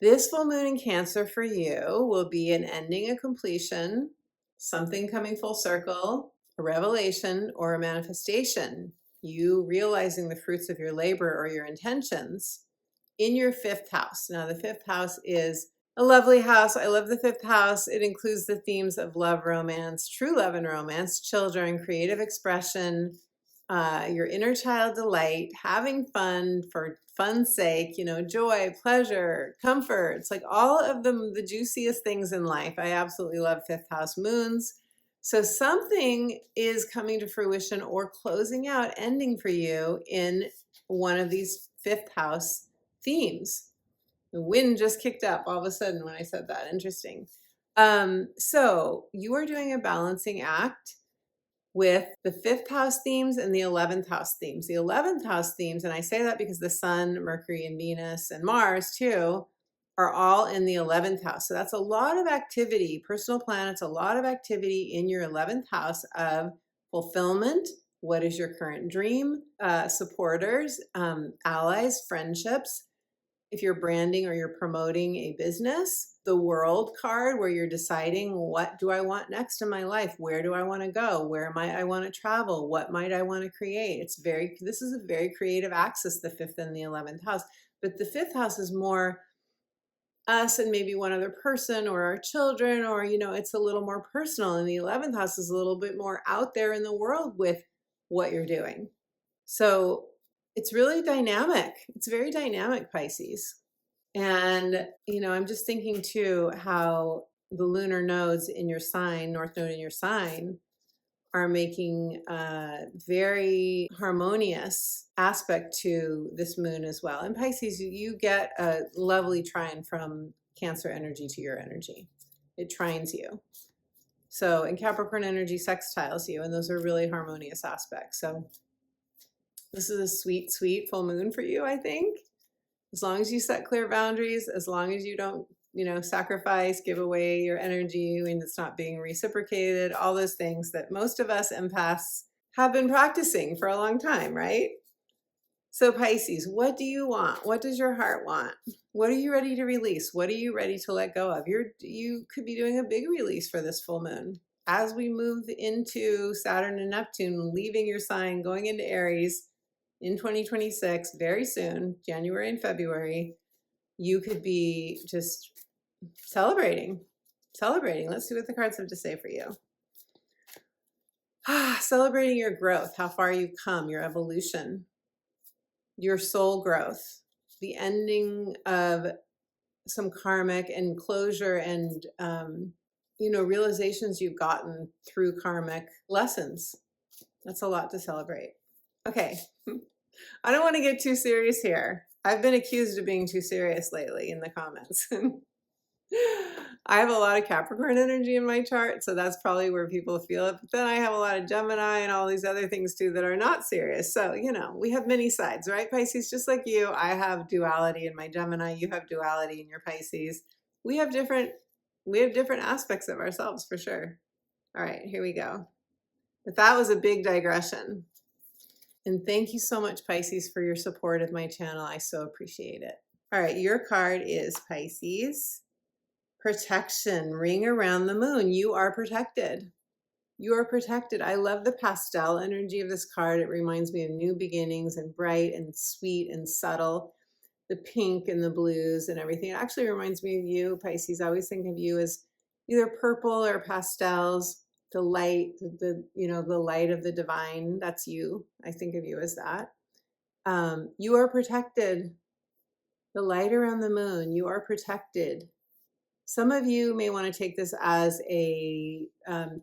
This full moon in Cancer for you will be an ending, a completion, something coming full circle, a revelation, or a manifestation. You realizing the fruits of your labor or your intentions in your 5th house. Now, the 5th house is a lovely house. I love the 5th house. It includes the themes of love, romance, true love and romance, children, creative expression, your inner child delight, having fun for fun's sake, you know, joy, pleasure, comfort. It's like all of the juiciest things in life. I absolutely love 5th house moons. So something is coming to fruition or closing out, ending for you in one of these 5th house themes. The wind just kicked up all of a sudden when I said that. Interesting. So you are doing a balancing act with the 5th house themes and the 11th house themes. The 11th house themes, and I say that because the Sun, Mercury, and Venus, and Mars too, are all in the 11th house. So that's a lot of activity, personal planets, a lot of activity in your 11th house of fulfillment. What is your current dream? Supporters, allies, friendships. If you're branding or you're promoting a business, the World card, where you're deciding, what do I want next in my life? Where do I want to go? Where might I want to travel? What might I want to create? This is a very creative axis, the 5th and the 11th house. But the 5th house is more us and maybe one other person or our children, or, you know, it's a little more personal. And the 11th house is a little bit more out there in the world with what you're doing. So it's really dynamic. It's very dynamic, Pisces. And, you know, I'm just thinking too how the lunar nodes in your sign, North Node in your sign, are making a very harmonious aspect to this moon as well. And Pisces, you get a lovely trine from Cancer energy to your energy. It trines you. So, and Capricorn energy sextiles you, and those are really harmonious aspects. So this is a sweet, sweet full moon for you, I think. As long as you set clear boundaries, as long as you don't, you know, sacrifice, give away your energy and it's not being reciprocated, all those things that most of us empaths have been practicing for a long time, right? So Pisces, what do you want? What does your heart want? What are you ready to release? What are you ready to let go of? You could be doing a big release for this full moon. As we move into Saturn and Neptune, leaving your sign, going into Aries, in 2026, very soon, January and February, you could be just celebrating. Let's see what the cards have to say for you. Celebrating your growth, how far you've come, your evolution. your soul growth, the ending of some karmic and closure and, realizations you've gotten through karmic lessons. That's a lot to celebrate. Okay. I don't want to get too serious here. I've been accused of being too serious lately in the comments. I have a lot of Capricorn energy in my chart, so that's probably where people feel it. But then I have a lot of Gemini and all these other things too that are not serious. So, we have many sides, right, Pisces? Just like you, I have duality in my Gemini. You have duality in your Pisces. We have different aspects of ourselves for sure. All right, here we go. But that was a big digression. And thank you so much, Pisces, for your support of my channel. I so appreciate it. All right, your card is Pisces. Protection, ring around the moon. You are protected. You are protected. I love the pastel energy of this card. It reminds me of new beginnings and bright and sweet and subtle. The pink and the blues and everything. It actually reminds me of you, Pisces. I always think of you as either purple or pastels. The light, the light of the divine. That's you. I think of you as that. You are protected. The light around the moon. You are protected. Some of you may want to take this as a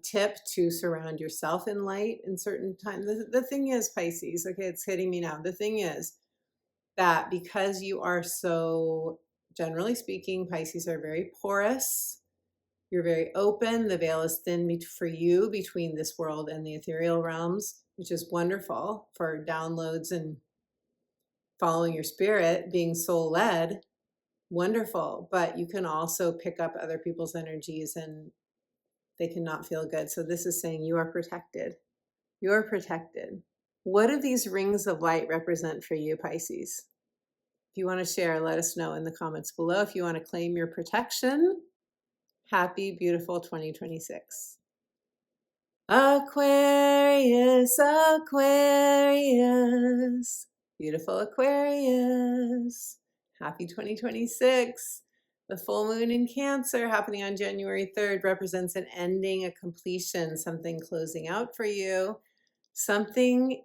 tip to surround yourself in light in certain times. The thing is, Pisces, okay, it's hitting me now. The thing is that because you are so, generally speaking, Pisces are very porous. You're very open. The veil is thin for you between this world and the ethereal realms, which is wonderful for downloads and following your spirit, being soul-led. Wonderful, but you can also pick up other people's energies and they cannot feel good. So this is saying you are protected. You are protected. What do these rings of light represent for you, Pisces? If you want to share, let us know in the comments below. If you want to claim your protection, happy, beautiful 2026. Aquarius, Aquarius, beautiful Aquarius. Happy 2026. The full moon in Cancer happening on January 3rd represents an ending, a completion, something closing out for you, something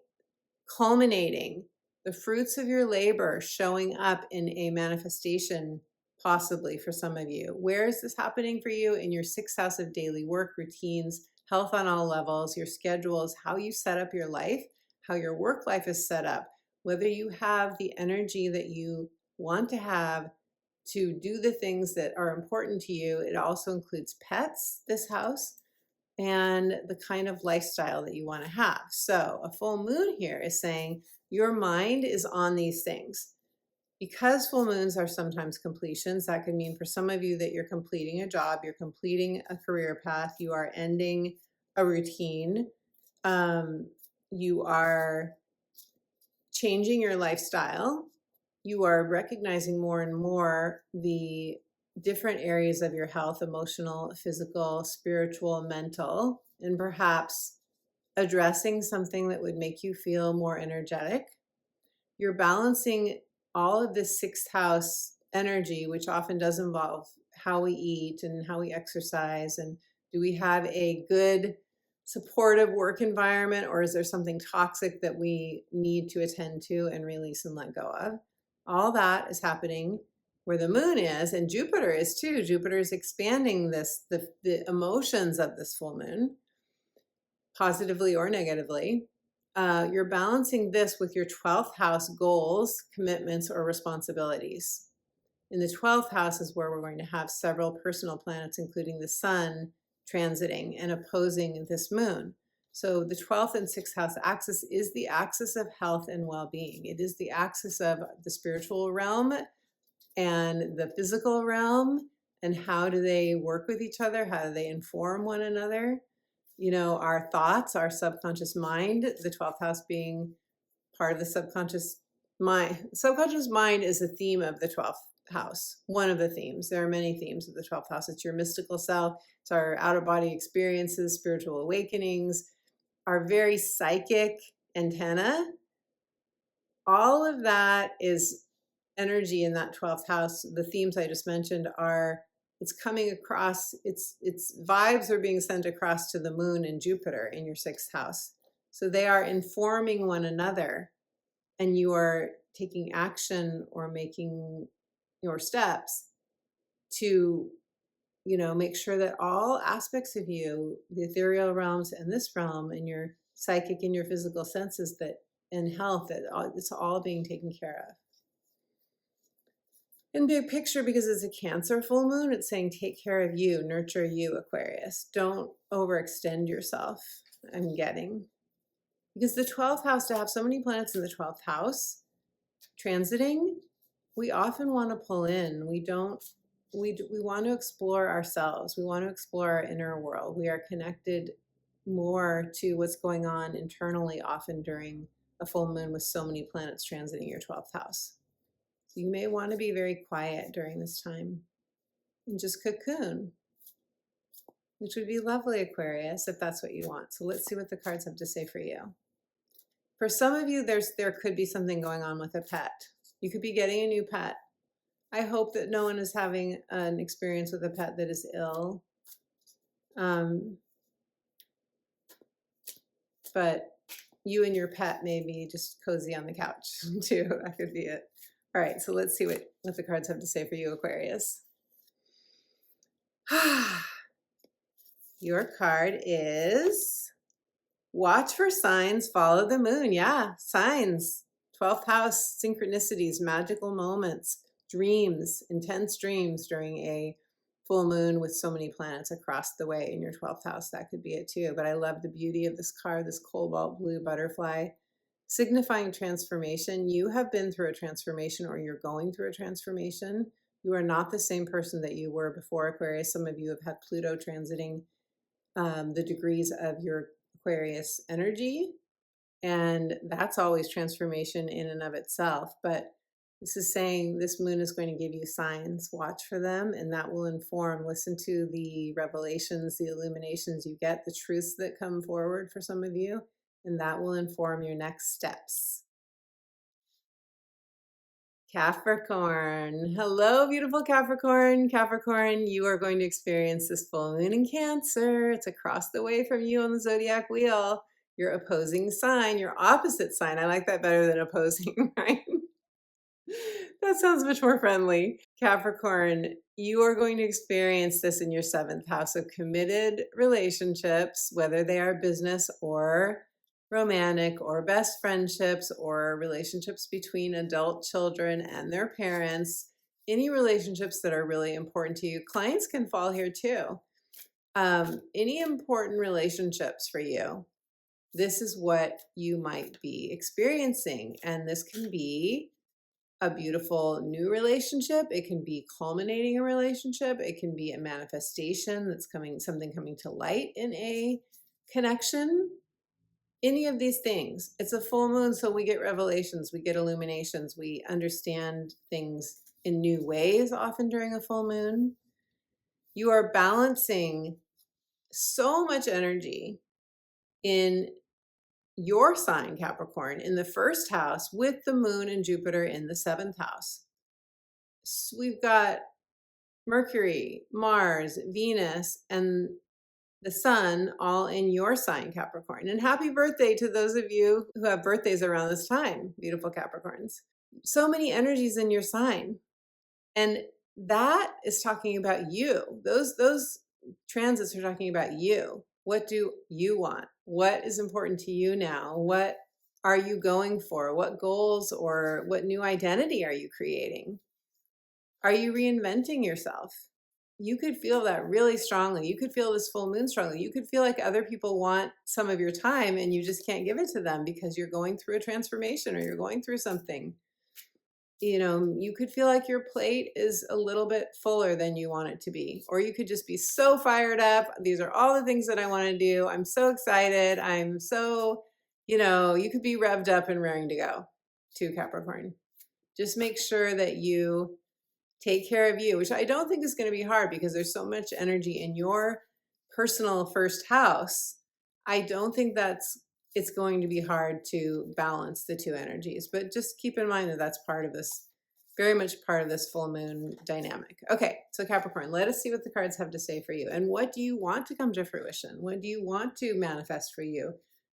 culminating, the fruits of your labor showing up in a manifestation, possibly for some of you. Where is this happening for you? In your 6th house of daily work, routines, health on all levels, your schedules, how you set up your life, how your work life is set up, whether you have the energy that you want to have to do the things that are important to you. It also includes pets, this house, and the kind of lifestyle that you want to have. So a full moon here is saying your mind is on these things. Because full moons are sometimes completions, that could mean for some of you that you're completing a job, you're completing a career path, you are ending a routine, you are changing your lifestyle, you are recognizing more and more the different areas of your health, emotional, physical, spiritual, mental, and perhaps addressing something that would make you feel more energetic. You're balancing all of this 6th house energy, which often does involve how we eat and how we exercise, and do we have a good supportive work environment, or is there something toxic that we need to attend to and release and let go of? All that is happening where the moon is, and Jupiter is too. Jupiter is expanding the emotions of this full moon, positively or negatively. You're balancing this with your 12th house goals, commitments, or responsibilities. In the 12th house is where we're going to have several personal planets, including the sun, transiting and opposing this moon. So the 12th and 6th house axis is the axis of health and well-being. It is the axis of the spiritual realm and the physical realm, and how do they work with each other? How do they inform one another? Our thoughts, our subconscious mind, the 12th house being part of the subconscious mind. Subconscious mind is a theme of the 12th house, one of the themes. There are many themes of the 12th house. It's your mystical self, it's our out-of-body experiences, spiritual awakenings, our very psychic antenna. All of that is energy in that 12th house. The themes I just mentioned are, it's coming across, its vibes are being sent across to the moon and Jupiter in your 6th house. So they are informing one another, and you are taking action or making your steps to, make sure that all aspects of you, the ethereal realms and this realm and your psychic and your physical senses and health, it's all being taken care of. In big picture, because it's a Cancer full moon, it's saying take care of you, nurture you, Aquarius. Don't overextend yourself, I'm getting. Because the 12th house, to have so many planets in the 12th house transiting, we often want to pull in. We want to explore ourselves. We want to explore our inner world. We are connected more to what's going on internally often during a full moon with so many planets transiting your 12th house. So you may want to be very quiet during this time and just cocoon, which would be lovely, Aquarius, if that's what you want. So let's see what the cards have to say for you. For some of you, there could be something going on with a pet. You could be getting a new pet. I hope that no one is having an experience with a pet that is ill. But you and your pet may be just cozy on the couch too. That could be it. All right, so let's see what the cards have to say for you, Aquarius. Your card is watch for signs, follow the moon. Yeah, signs. 12th house, synchronicities, magical moments, dreams, intense dreams during a full moon with so many planets across the way in your 12th house. That could be it too. But I love the beauty of this card, this cobalt blue butterfly, signifying transformation. You have been through a transformation, or you're going through a transformation. You are not the same person that you were before, Aquarius. Some of you have had Pluto transiting the degrees of your Aquarius energy, and that's always transformation in and of itself. But this is saying this moon is going to give you signs. Watch for them, and that will inform. Listen to the revelations, the illuminations you get, the truths that come forward for some of you, and that will inform your next steps. Capricorn. Hello, beautiful Capricorn. Capricorn, you are going to experience this full moon in Cancer. It's across the way from you on the zodiac wheel. Your opposing sign, your opposite sign. I like that better than opposing, right? That sounds much more friendly. Capricorn, you are going to experience this in your 7th house of committed relationships, whether they are business or romantic or best friendships or relationships between adult children and their parents, any relationships that are really important to you. Clients can fall here too. Any important relationships for you. This is what you might be experiencing. And this can be a beautiful new relationship. It can be culminating a relationship. It can be a manifestation that's something coming to light in a connection. Any of these things. It's a full moon, so we get revelations, we get illuminations, we understand things in new ways often during a full moon. You are balancing so much energy in your sign, Capricorn, in the 1st house with the moon and Jupiter in the 7th house. So we've got Mercury, Mars, Venus, and the sun all in your sign, Capricorn. And happy birthday to those of you who have birthdays around this time, beautiful Capricorns. So many energies in your sign. And that is talking about you. Those transits are talking about you. What do you want? What is important to you now? What are you going for? What goals or what new identity are you creating? Are you reinventing yourself? You could feel that really strongly. You could feel this full moon strongly. You could feel like other people want some of your time and you just can't give it to them because you're going through a transformation or you're going through something. You could feel like your plate is a little bit fuller than you want it to be. Or you could just be so fired up. These are all the things that I want to do. I'm so excited. I'm so, you could be revved up and raring to go too, Capricorn. Just make sure that you take care of you, which I don't think is going to be hard because there's so much energy in your personal 1st house. I don't think it's going to be hard to balance the two energies, but just keep in mind that that's part of this, very much part of this full moon dynamic. Okay, so Capricorn, let us see what the cards have to say for you. And what do you want to come to fruition? What do you want to manifest for you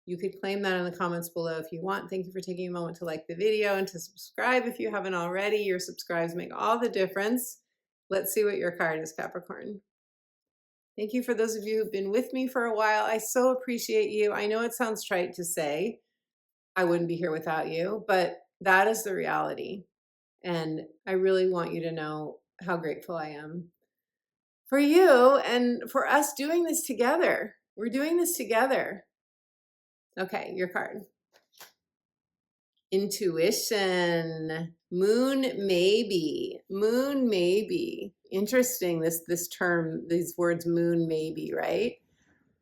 You could claim that in the comments below if you want. Thank you for taking a moment to like the video and to subscribe if you haven't already. Your subscribes make all the difference. Let's see what your card is, Capricorn. Thank you for those of you who've been with me for a while. I so appreciate you. I know it sounds trite to say I wouldn't be here without you, but that is the reality. And I really want you to know how grateful I am for you and for us doing this together. We're doing this together. Okay, your card. Intuition. Moon maybe. Moon maybe. Interesting, this term, these words, moon maybe, right?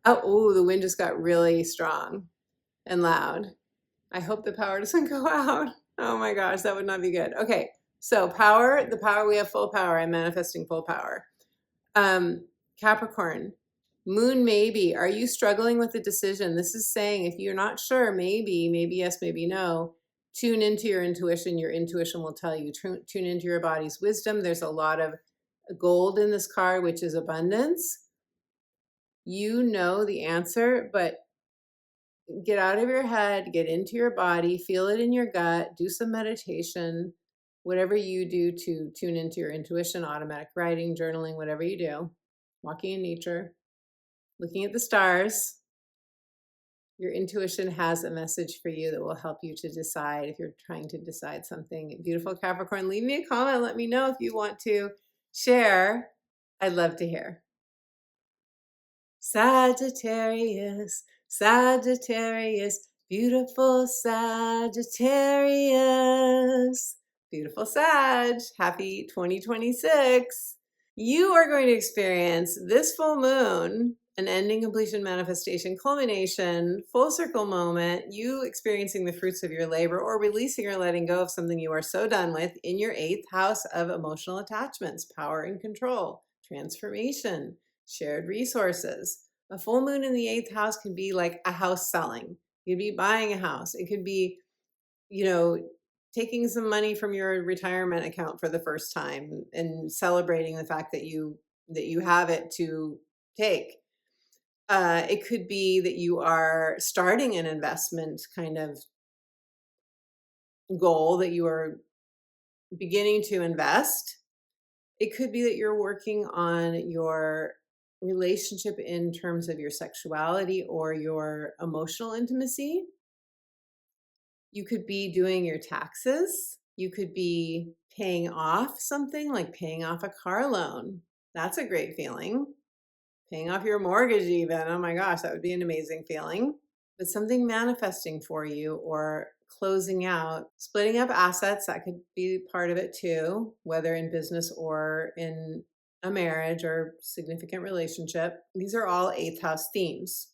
Oh, the wind just got really strong and loud. I hope the power doesn't go out. Oh my gosh, that would not be good. Okay, so power, the power, we have full power. I'm manifesting full power. Capricorn, moon maybe. Are you struggling with a decision? This is saying if you're not sure, maybe yes, maybe no, tune into your intuition. Your intuition will tell you. Tune into your body's wisdom. There's a lot of gold in this card, which is abundance. You know the answer, but get out of your head, get into your body, feel it in your gut, do some meditation, whatever you do to tune into your intuition, automatic writing, journaling, whatever you do, walking in nature, looking at the stars. Your intuition has a message for you that will help you to decide if you're trying to decide something. Beautiful Capricorn, leave me a comment. Let me know if you want to share. I'd love to hear. Sagittarius, Sagittarius, beautiful Sagittarius. Beautiful Sag, happy 2026. You are going to experience this full moon, an ending, completion, manifestation, culmination, full circle moment, you experiencing the fruits of your labor or releasing or letting go of something you are so done with in your 8th house of emotional attachments, power and control, transformation, shared resources. A full moon in the 8th house can be like a house selling. You'd be buying a house. It could be, taking some money from your retirement account for the first time and celebrating the fact that you have it to take. It could be that you are starting an investment kind of goal, that you are beginning to invest. It could be that you're working on your relationship in terms of your sexuality or your emotional intimacy. You could be doing your taxes. You could be paying off something, like paying off a car loan. That's a great feeling. Paying off your mortgage even. Oh my gosh, that would be an amazing feeling. But something manifesting for you, or closing out, splitting up assets, that could be part of it too, whether in business or in a marriage or significant relationship. These are all 8th house themes.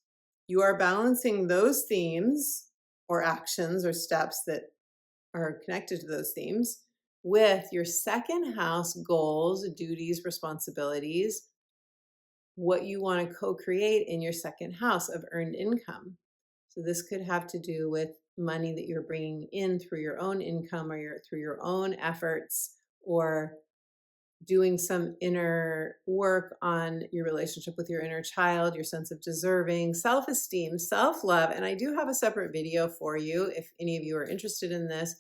You are balancing those themes or actions or steps that are connected to those themes with your 2nd house goals, duties, responsibilities, what you want to co-create in your 2nd house of earned income. So this could have to do with money that you're bringing in through your own income or through your own efforts, or doing some inner work on your relationship with your inner child, your sense of deserving, self-esteem, self-love. And I do have a separate video for you if any of you are interested in this,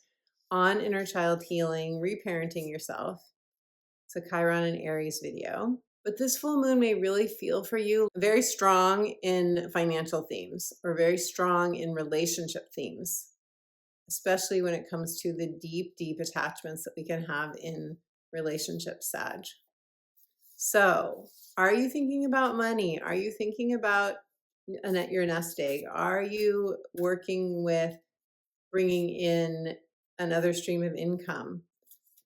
on inner child healing, reparenting yourself. It's a Chiron and Aries video. But this full moon may really feel for you very strong in financial themes or very strong in relationship themes, especially when it comes to the deep, deep attachments that we can have in relationships, Sag. So are you thinking about money? Are you thinking about your nest egg? Are you working with bringing in another stream of income?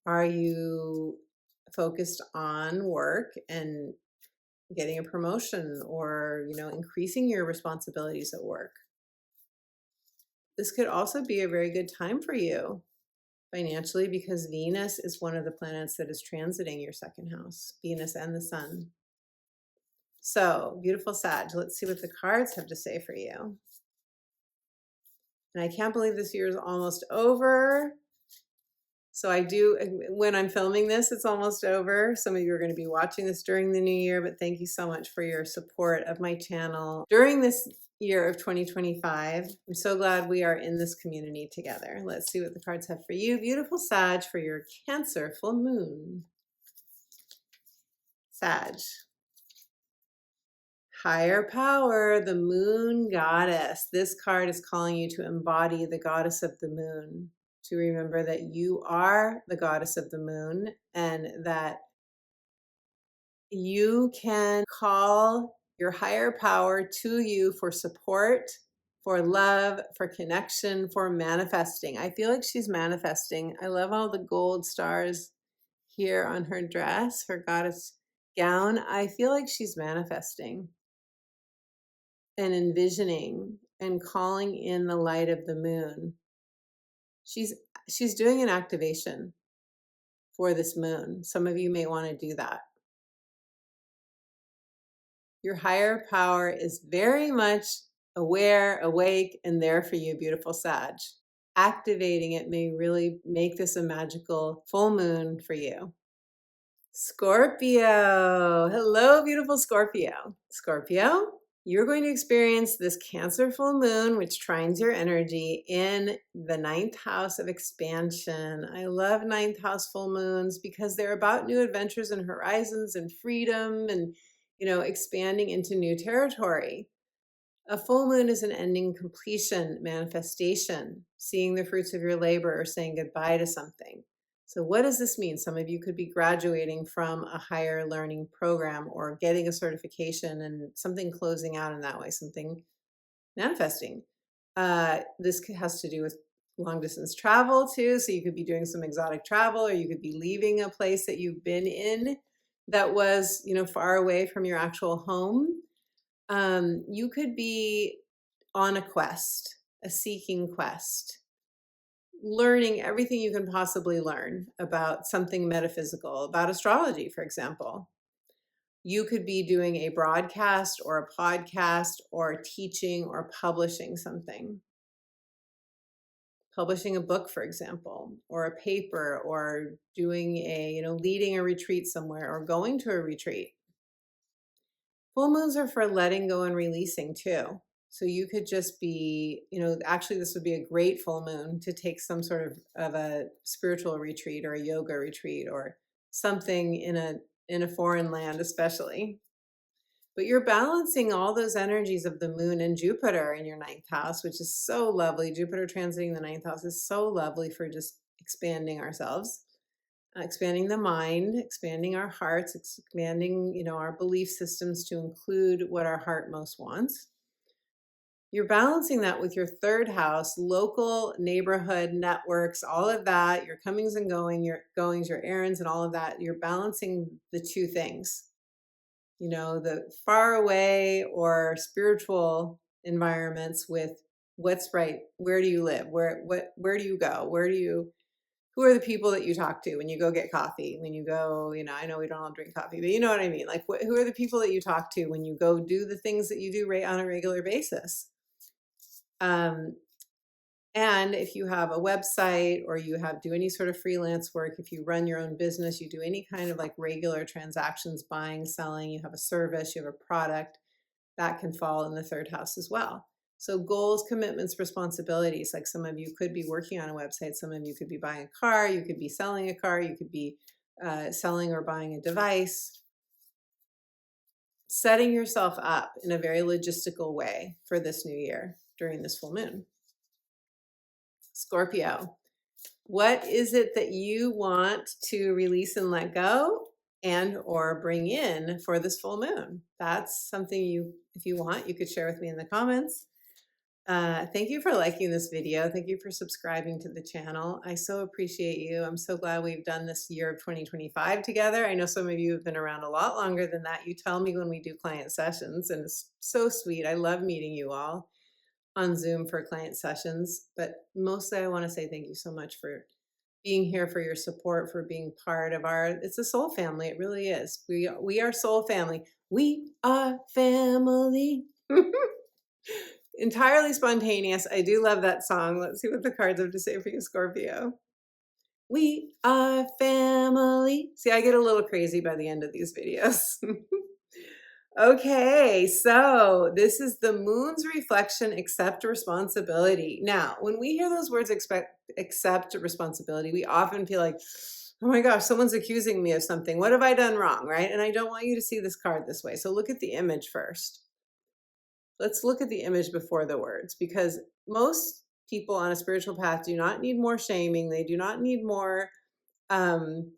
Are you focused on work and getting a promotion, or increasing your responsibilities at work? This could also be a very good time for you financially, because Venus is one of the planets that is transiting your 2nd house, Venus and the sun. So beautiful Sag, let's see what the cards have to say for you. And I can't believe this year is almost over. So when I'm filming this, it's almost over. Some of you are going to be watching this during the new year, but thank you so much for your support of my channel during this year of 2025. I'm so glad we are in this community together. Let's see what the cards have for you. Beautiful Sag for your Cancer full moon. Sag. Higher power, the moon goddess. This card is calling you to embody the goddess of the moon, to remember that you are the goddess of the moon and that you can call your higher power to you for support, for love, for connection, for manifesting. I feel like she's manifesting. I love all the gold stars here on her dress, her goddess gown. I feel like she's manifesting and envisioning and calling in the light of the moon. She's doing an activation for this moon. Some of you may want to do that. Your higher power is very much aware, awake, and there for you, beautiful Sag. Activating it may really make this a magical full moon for you. Scorpio. Hello, beautiful Scorpio. Scorpio, you're going to experience this Cancer full moon, which trines your energy in the 9th house of expansion. I love 9th house full moons because they're about new adventures and horizons and freedom and, expanding into new territory. A full moon is an ending, completion, manifestation, seeing the fruits of your labor or saying goodbye to something. So what does this mean? Some of you could be graduating from a higher learning program or getting a certification and something closing out in that way, something manifesting. This has to do with long distance travel too. So you could be doing some exotic travel, or you could be leaving a place that you've been in that was, far away from your actual home. You could be on a quest, a seeking quest, learning everything you can possibly learn about something metaphysical, about astrology, for example. You could be doing a broadcast or a podcast or teaching or publishing something. Publishing a book, for example, or a paper, or doing leading a retreat somewhere or going to a retreat. Full moons are for letting go and releasing too. So you could just be, actually this would be a great full moon to take some sort of a spiritual retreat or a yoga retreat or something in a foreign land especially. But you're balancing all those energies of the moon and Jupiter in your 9th house, which is so lovely. Jupiter transiting the 9th house is so lovely for just expanding ourselves. Expanding the mind, expanding our hearts, expanding, our belief systems to include what our heart most wants. You're balancing that with your 3rd house, local neighborhood networks, all of that, your comings and your goings, your errands and all of that. You're balancing the two things, the far away or spiritual environments with what's right. Where do you live? Where do you go? Who are the people that you talk to when you go get coffee, when you go, I know we don't all drink coffee, but you know what I mean? Like, who are the people that you talk to when you go do the things that you do on a regular basis? And if you have a website or you do any sort of freelance work, if you run your own business, you do any kind of like regular transactions, buying, selling, you have a service, you have a product, that can fall in the 3rd house as well. So goals, commitments, responsibilities, like some of you could be working on a website, some of you could be buying a car, you could be selling a car, you could be selling or buying a device. Setting yourself up in a very logistical way for this new year during this full moon. Scorpio, what is it that you want to release and let go and or bring in for this full moon? That's something if you want, you could share with me in the comments. Thank you for liking this video. Thank you for subscribing to the channel. I so appreciate you. I'm so glad we've done this year of 2025 together. I know some of you have been around a lot longer than that. You tell me when we do client sessions, and it's so sweet. I love meeting you all on Zoom for client sessions. But mostly I want to say thank you so much for being here, for your support, for being part of it's a soul family. It really is. We are soul family. We are family. Entirely spontaneous. I do love that song. Let's see what the cards have to say for you, Scorpio. We are family. See, I get a little crazy by the end of these videos. Okay, so this is the moon's reflection, accept responsibility. Now, when we hear those words, accept responsibility, we often feel like, oh my gosh, someone's accusing me of something. What have I done wrong, right? And I don't want you to see this card this way. So look at the image first. Let's look at the image before the words, because most people on a spiritual path do not need more shaming. They do not need more um,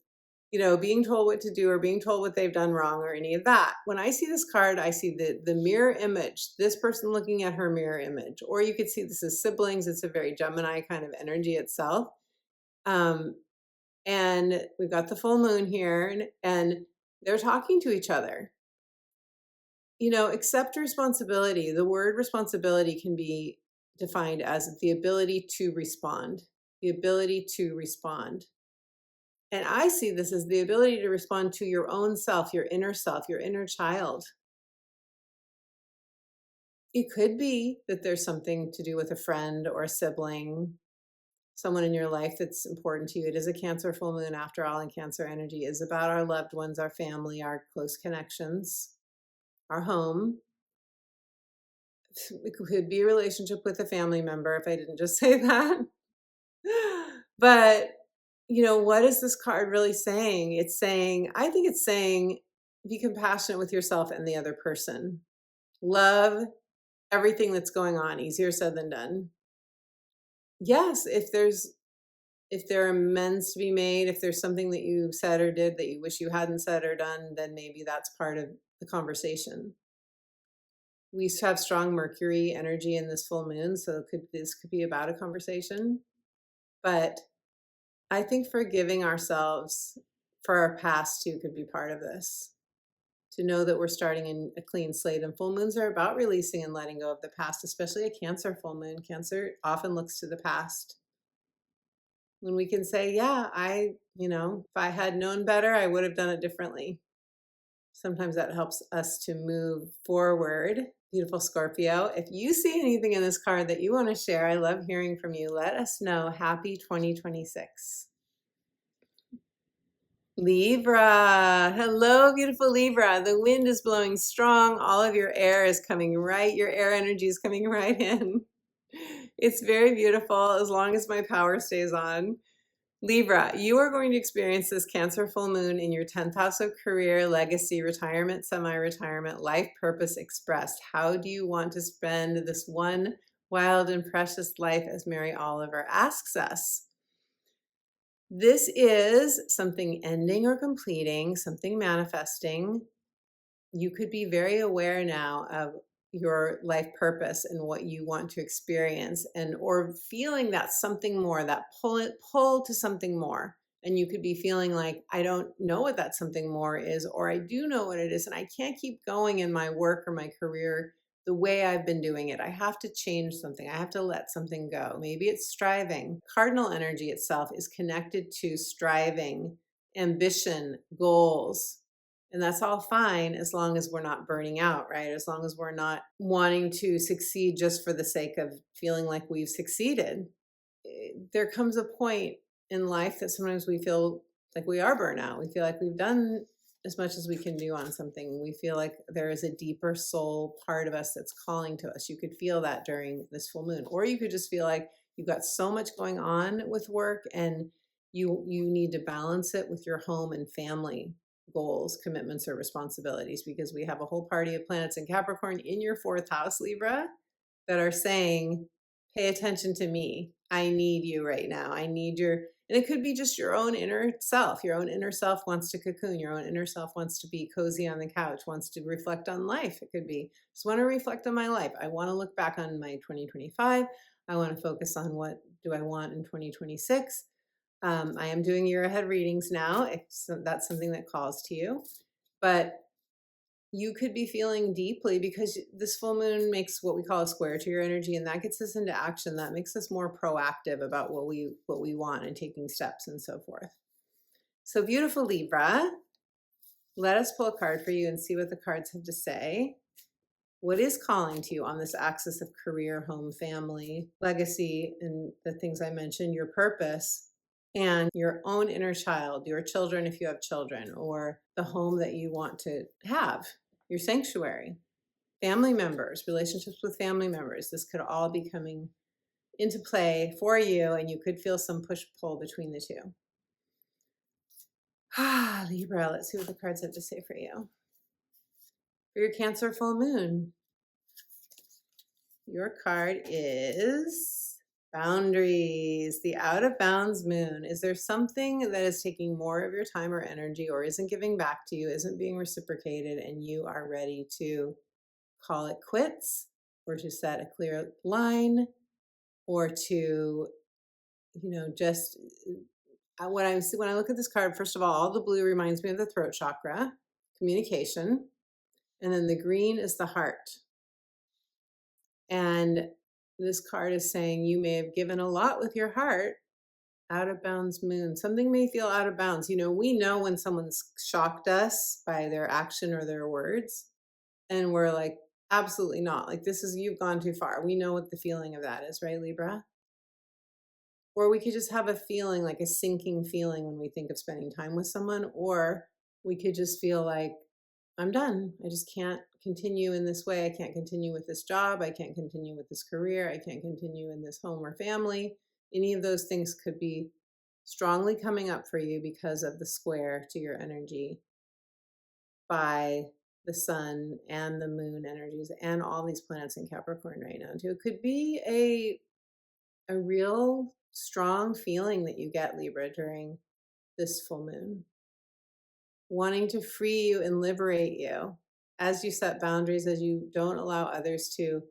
being told what to do or being told what they've done wrong or any of that. When I see this card, I see the mirror image, this person looking at her mirror image, or you could see this as siblings. It's a very Gemini kind of energy itself. And we've got the full moon here, and they're talking to each other. Accept responsibility. The word responsibility can be defined as the ability to respond, the ability to respond. And I see this as the ability to respond to your own self, your inner child. It could be that there's something to do with a friend or a sibling, someone in your life that's important to you. It is a Cancer full moon after all, and Cancer energy is about our loved ones, our family, our close connections, our home. It could be a relationship with a family member, if I didn't just say that. But what is this card really saying? I think it's saying, be compassionate with yourself and the other person. Love everything that's going on. Easier said than done. Yes, if there are amends to be made, if there's something that you said or did that you wish you hadn't said or done, then maybe that's part of the conversation. We have strong Mercury energy in this full moon, so this could be about a conversation. But I think forgiving ourselves for our past too could be part of this. To know that we're starting in a clean slate, and full moons are about releasing and letting go of the past, especially a Cancer full moon. Cancer often looks to the past. When we can say, yeah, if I had known better, I would have done it differently. Sometimes that helps us to move forward. Beautiful Scorpio. If you see anything in this card that you want to share, I love hearing from you. Let us know. Happy 2026. Libra. Hello, beautiful Libra. The wind is blowing strong. All of your air is coming right. Your air energy is coming right in. It's very beautiful as long as my power stays on. Libra, you are going to experience this Cancer full moon in your 10th house of career, legacy, retirement, semi-retirement, life purpose expressed. How do you want to spend this one wild and precious life, as Mary Oliver asks us? This is something ending or completing, something manifesting. You could be very aware now of your life purpose and what you want to experience, or feeling that something more, that pull to something more. And you could be feeling like, I don't know what that something more is, or I do know what it is, and I can't keep going in my work or my career the way I've been doing it. I have to change something. I have to let something go. Maybe it's striving. Cardinal energy itself is connected to striving, ambition, goals. And that's all fine as long as we're not burning out, right? As long as we're not wanting to succeed just for the sake of feeling like we've succeeded. There comes a point in life that sometimes we feel like we are burnout. We feel like we've done as much as we can do on something. We feel like there is a deeper soul part of us that's calling to us. You could feel that during this full moon, or you could just feel like you've got so much going on with work and you need to balance it with your home and family goals, commitments, or responsibilities, because we have a whole party of planets in Capricorn in your 4th house, Libra, that are saying, pay attention to me. I need you right now. I need and it could be just your own inner self. Your own inner self wants to cocoon. Your own inner self wants to be cozy on the couch, wants to reflect on life. It could be, just want to reflect on my life. I want to look back on my 2025. I want to focus on what do I want in 2026. I am doing year ahead readings now, if that's something that calls to you. But you could be feeling deeply, because this full moon makes what we call a square to your energy, and that gets us into action. That makes us more proactive about what we want and taking steps and so forth. So beautiful Libra, let us pull a card for you and see what the cards have to say. What is calling to you on this axis of career, home, family, legacy, and the things I mentioned, your purpose, and your own inner child, your children if you have children, or the home that you want to have. your sanctuary, family members, relationships with family members. This could all be coming into play for you, and you could feel some push-pull between the two. Libra, let's see what the cards have to say for you. For your Cancer full moon, your card is boundaries, the out of bounds moon. Is there something that is taking more of your time or energy, or isn't giving back to you, isn't being reciprocated, and you are ready to call it quits, or to set a clear line, or to, just when I look at this card, first of all the blue reminds me of the throat chakra, communication, and then the green is the heart. And this card is saying you may have given a lot with your heart. Out of bounds moon. Something may feel out of bounds. We know when someone's shocked us by their action or their words, and we're like, absolutely not. Like, you've gone too far. We know what the feeling of that is, right, Libra? Or we could just have a feeling, like a sinking feeling when we think of spending time with someone, or we could just feel like, I'm done. I just can't continue in this way. I can't continue with this job. I can't continue with this career. I can't continue in this home or family. Any of those things could be strongly coming up for you because of the square to your energy by the sun and the moon energies and all these planets in Capricorn right now too. It could be a real strong feeling that you get, Libra, during this full moon, wanting to free you and liberate you as you set boundaries, as you don't allow others to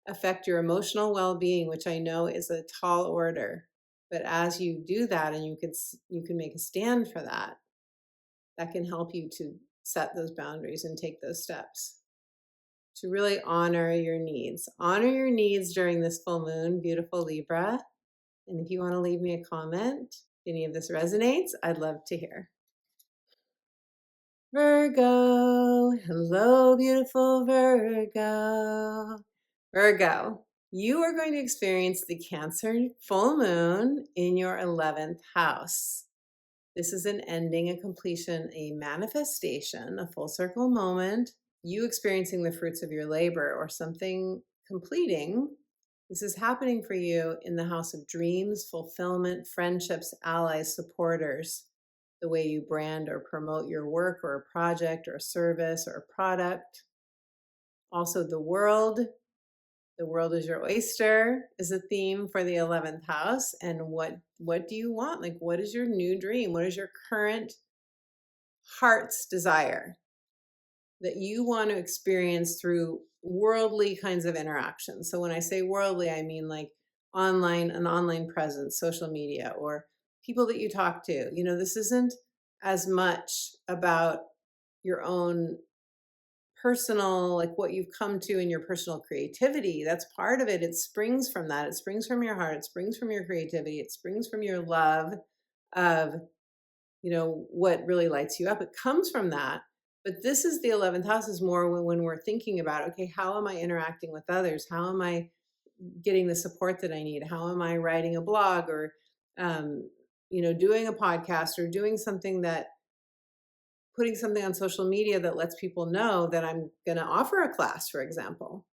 affect your emotional well-being, which I know is a tall order. But as you do that, and you can make a stand for that, that can help you to set those boundaries and take those steps to really honor your needs. Honor your needs during this full moon, beautiful Libra. And if you want to leave me a comment, if any of this resonates, I'd love to hear. Virgo, hello, beautiful Virgo. Virgo, you are going to experience the Cancer full moon in your 11th house. This is an ending, a completion, a manifestation, a full circle moment, you experiencing the fruits of your labor or something completing. This is happening for you in the house of dreams, fulfillment, friendships, allies, supporters, the way you brand or promote your work or a project or a service or a product. Also the world. The world is your oyster is a theme for the 11th house. And what do you want? Like, what is your new dream? What is your current heart's desire that you want to experience through worldly kinds of interactions? So when I say worldly, I mean like an online presence, social media, or people that you talk to. This isn't as much about your own personal, like what you've come to in your personal creativity. That's part of it. It springs from that. It springs from your heart. It springs from your creativity. It springs from your love of, what really lights you up. It comes from that. But this is the 11th house is more when we're thinking about, okay, how am I interacting with others? How am I getting the support that I need? How am I writing a blog or, doing a podcast or doing something putting something on social media that lets people know that I'm going to offer a class, for example.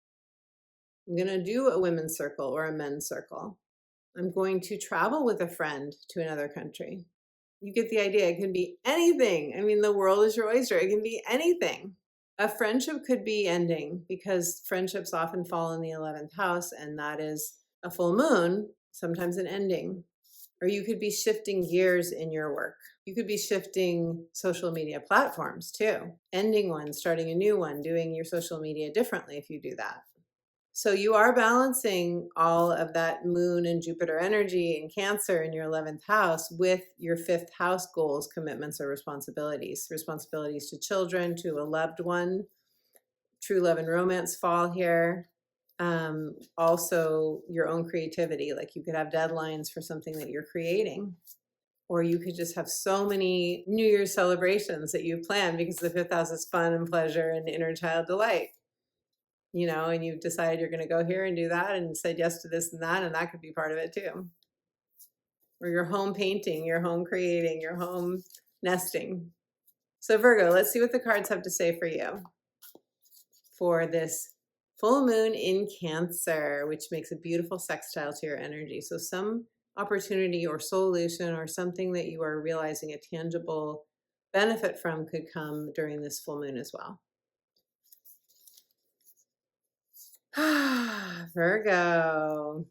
I'm going to do a women's circle or a men's circle. I'm going to travel with a friend to another country. You get the idea. It can be anything. I mean, the world is your oyster. It can be anything. A friendship could be ending because friendships often fall in the 11th house, and that is a full moon, sometimes an ending. Or you could be shifting gears in your work. You could be shifting social media platforms too, ending one, starting a new one, doing your social media differently if you do that. So you are balancing all of that moon and Jupiter energy in Cancer in your 11th house with your 5th house goals, commitments, or responsibilities. Responsibilities to children, to a loved one. True love and romance fall here. Also your own creativity, like you could have deadlines for something that you're creating, or you could just have so many New Year's celebrations that you plan because the 5th house is fun and pleasure and inner child delight, and you've decided you're going to go here and do that and said yes to this and that could be part of it too. Or your home painting, your home creating, your home nesting. So Virgo, let's see what the cards have to say for you. for this full moon in Cancer, which makes a beautiful sextile to your energy. So some opportunity or solution or something that you are realizing a tangible benefit from could come during this full moon as well. Virgo.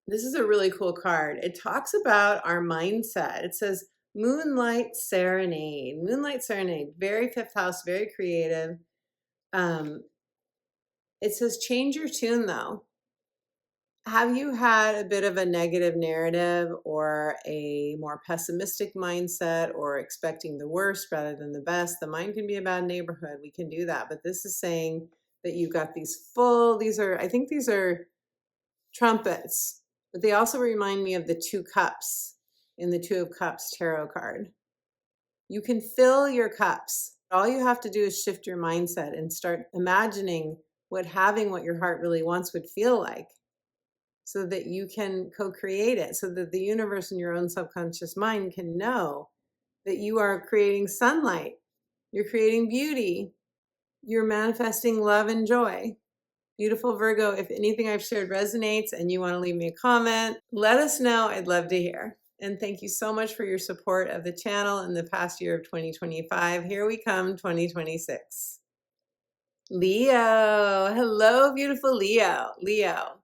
This is a really cool card. It talks about our mindset. It says Moonlight Serenade. Moonlight Serenade, very fifth house, very creative. It says change your tune though. Have you had a bit of a negative narrative or a more pessimistic mindset or expecting the worst rather than the best? The mind can be a bad neighborhood. We can do that. But this is saying that you've got I think these are trumpets, but they also remind me of the two cups in the Two of Cups tarot card. You can fill your cups. All you have to do is shift your mindset and start imagining what having what your heart really wants would feel like, so that you can co-create it, so that the universe and your own subconscious mind can know that you are creating sunlight, you're creating beauty, you're manifesting love and joy. Beautiful Virgo, if anything I've shared resonates and you want to leave me a comment, let us know. I'd love to hear. And thank you so much for your support of the channel in the past year of 2025. Here we come, 2026. Leo. Hello, beautiful Leo. Leo,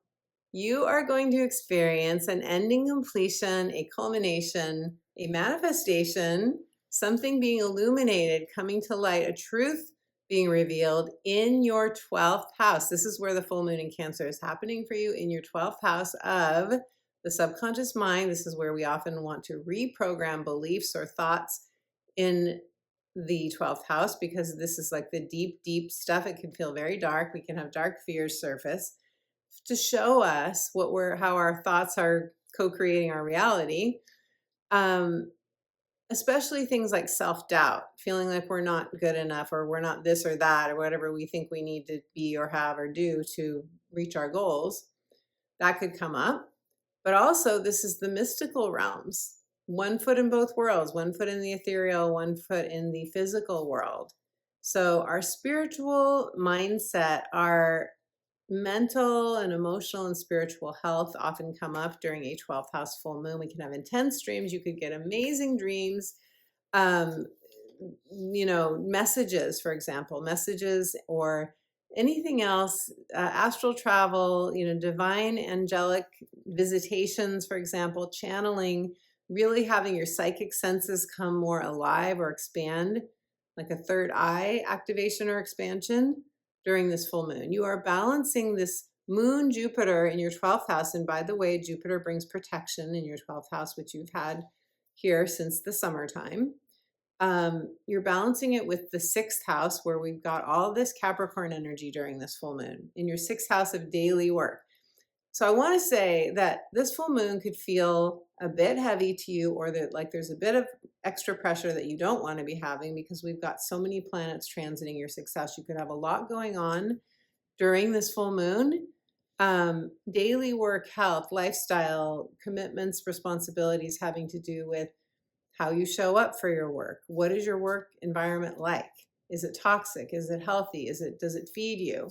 you are going to experience an ending, completion, a culmination, a manifestation, something being illuminated, coming to light, a truth being revealed in your 12th house. This is where the full moon in Cancer is happening for you, in your 12th house of the subconscious mind. This is where we often want to reprogram beliefs or thoughts in the 12th house, because this is like the deep, deep stuff. It can feel very dark. We can have dark fears surface to show us how our thoughts are co-creating our reality. Especially things like self-doubt, feeling like we're not good enough, or we're not this or that, or whatever we think we need to be or have or do to reach our goals. That could come up. But also, this is the mystical realms. One foot in both worlds, one foot in the ethereal, one foot in the physical world. So our spiritual mindset, our mental and emotional and spiritual health often come up during a 12th house full moon. We can have intense dreams. You could get amazing dreams. Messages, for example, messages or anything else, astral travel, divine angelic visitations, for example, channeling, really having your psychic senses come more alive or expand, like a third eye activation or expansion during this full moon. You are balancing this moon Jupiter in your 12th house. And by the way, Jupiter brings protection in your 12th house, which you've had here since the summertime. You're balancing it with the 6th house, where we've got all this Capricorn energy during this full moon in your 6th house of daily work. So I want to say that this full moon could feel a bit heavy to you, or that like there's a bit of extra pressure that you don't want to be having, because we've got so many planets transiting your 6th house. You could have a lot going on during this full moon. Daily work, health, lifestyle, commitments, responsibilities having to do with how you show up for your work. What is your work environment like? Is it toxic? Is it healthy? Does it feed you?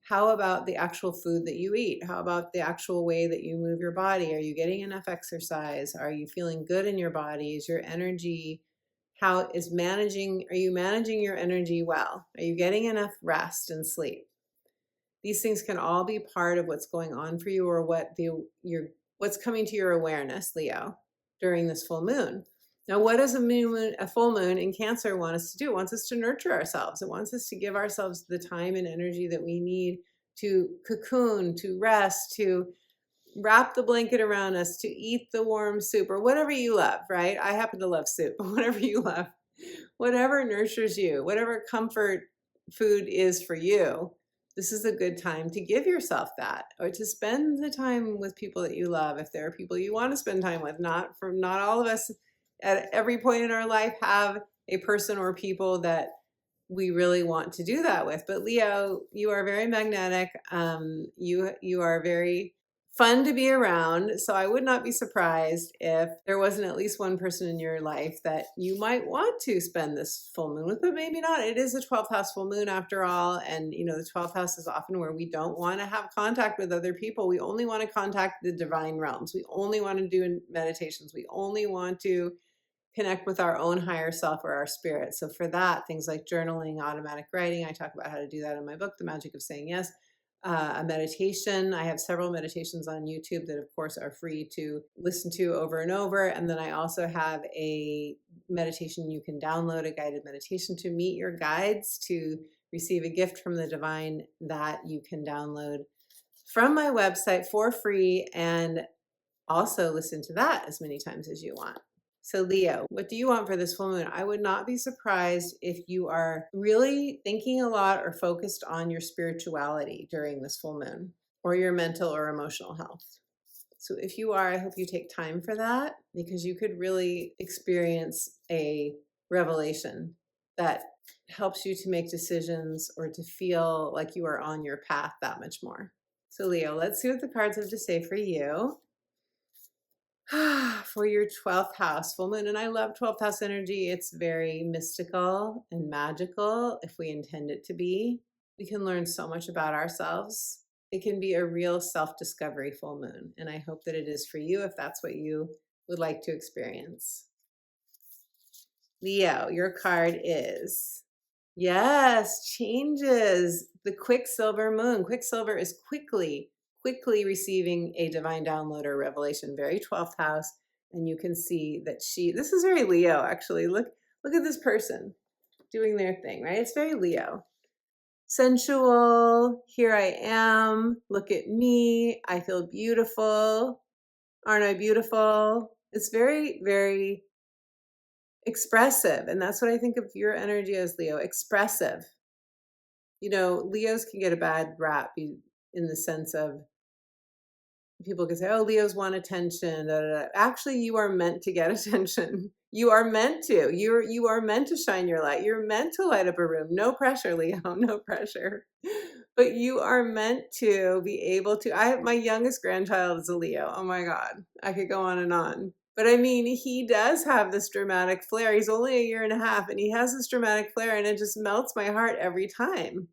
How about the actual food that you eat? How about the actual way that you move your body? Are you getting enough exercise? Are you feeling good in your body? Is your energy, are you managing your energy well? Are you getting enough rest and sleep? These things can all be part of what's going on for you, or what's coming to your awareness, Leo, during this full moon. Now, what does a full moon in Cancer want us to do? It wants us to nurture ourselves. It wants us to give ourselves the time and energy that we need to cocoon, to rest, to wrap the blanket around us, to eat the warm soup, or whatever you love, right? I happen to love soup, but whatever you love, whatever nurtures you, whatever comfort food is for you, this is a good time to give yourself that, or to spend the time with people that you love. If there are people you want to spend time with, not all of us at every point in our life have a person or people that we really want to do that with. But Leo, you are very magnetic. You are very fun to be around. So I would not be surprised if there wasn't at least one person in your life that you might want to spend this full moon with, but maybe not. It is a 12th house full moon after all. And you know, the 12th house is often where we don't want to have contact with other people. We only want to contact the divine realms. We only want to do meditations. We only want to connect with our own higher self or our spirit. So for that, things like journaling, automatic writing, I talk about how to do that in my book, The Magic of Saying Yes. A meditation. I have several meditations on YouTube that, of course, are free to listen to over and over. And then I also have a meditation you can download, a guided meditation to meet your guides, to receive a gift from the divine that you can download from my website for free, and also listen to that as many times as you want. So Leo, what do you want for this full moon? I would not be surprised if you are really thinking a lot or focused on your spirituality during this full moon, or your mental or emotional health. So if you are, I hope you take time for that, because you could really experience a revelation that helps you to make decisions or to feel like you are on your path that much more. So Leo, let's see what the cards have to say for you. For your 12th house full moon. And I love 12th house energy. It's very mystical and magical if we intend it to be. We can learn so much about ourselves. It can be a real self-discovery full moon. And I hope that it is for you if that's what you would like to experience. Leo, your card is, yes, changes. The Quicksilver moon. Quicksilver is quickly receiving a divine download or revelation, very 12th house. And you can see that this is very Leo, actually. Look at this person doing their thing, right? It's very Leo. Sensual, here I am, look at me, I feel beautiful. Aren't I beautiful? It's very, very expressive. And that's what I think of your energy as, Leo, expressive. You know, Leos can get a bad rap in the sense of, people can say, oh, Leos want attention. Da, da, da. Actually, you are meant to get attention. You are meant to. You are meant to shine your light. You're meant to light up a room. No pressure, Leo. No pressure. But you are meant to be able to. My youngest grandchild is a Leo. Oh my God. I could go on and on. But I mean, he does have this dramatic flair. He's only a year and a half, and he has this dramatic flair, and it just melts my heart every time.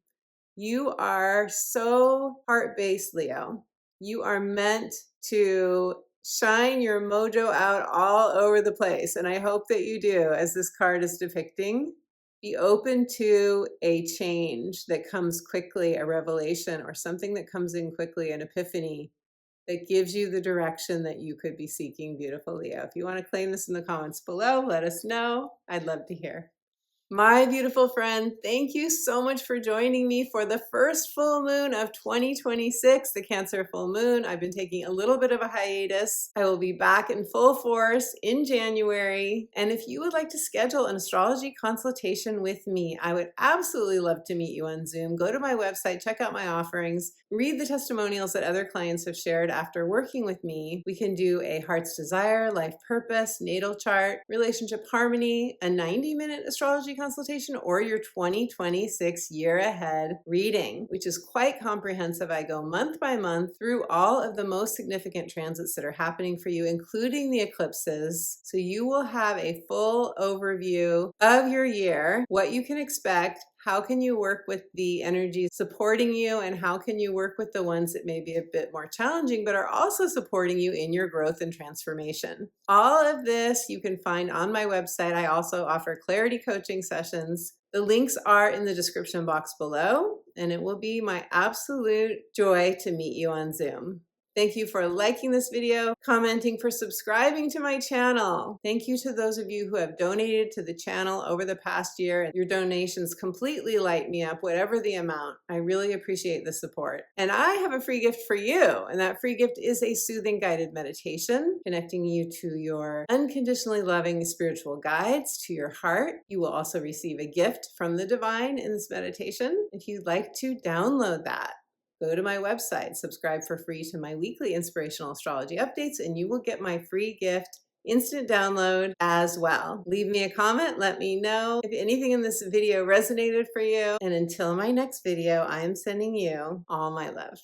You are so heart-based, Leo. You are meant to shine your mojo out all over the place. And I hope that you do, as this card is depicting. Be open to a change that comes quickly, a revelation or something that comes in quickly, an epiphany that gives you the direction that you could be seeking, beautiful Leo. If you want to claim this in the comments below, let us know. I'd love to hear. My beautiful friend, thank you so much for joining me for the first full moon of 2026, the Cancer full moon. I've been taking a little bit of a hiatus. I will be back in full force in January. And if you would like to schedule an astrology consultation with me, I would absolutely love to meet you on Zoom. Go to my website, check out my offerings, read the testimonials that other clients have shared after working with me. We can do a heart's desire, life purpose, natal chart, relationship harmony, a 90-minute astrology consultation, or your 2026 year ahead reading, which is quite comprehensive. I go month by month through all of the most significant transits that are happening for you, including the eclipses. So you will have a full overview of your year, what you can expect, how can you work with the energy supporting you, and how can you work with the ones that may be a bit more challenging, but are also supporting you in your growth and transformation. All of this you can find on my website. I also offer clarity coaching sessions. The links are in the description box below, and it will be my absolute joy to meet you on Zoom. Thank you for liking this video, commenting, for subscribing to my channel. Thank you to those of you who have donated to the channel over the past year. Your donations completely light me up, whatever the amount. I really appreciate the support. And I have a free gift for you, and that free gift is a soothing guided meditation, connecting you to your unconditionally loving spiritual guides, to your heart. You will also receive a gift from the divine in this meditation. If you'd like to download that, go to my website, subscribe for free to my weekly inspirational astrology updates, and you will get my free gift, instant download as well. Leave me a comment, let me know if anything in this video resonated for you. And until my next video, I am sending you all my love.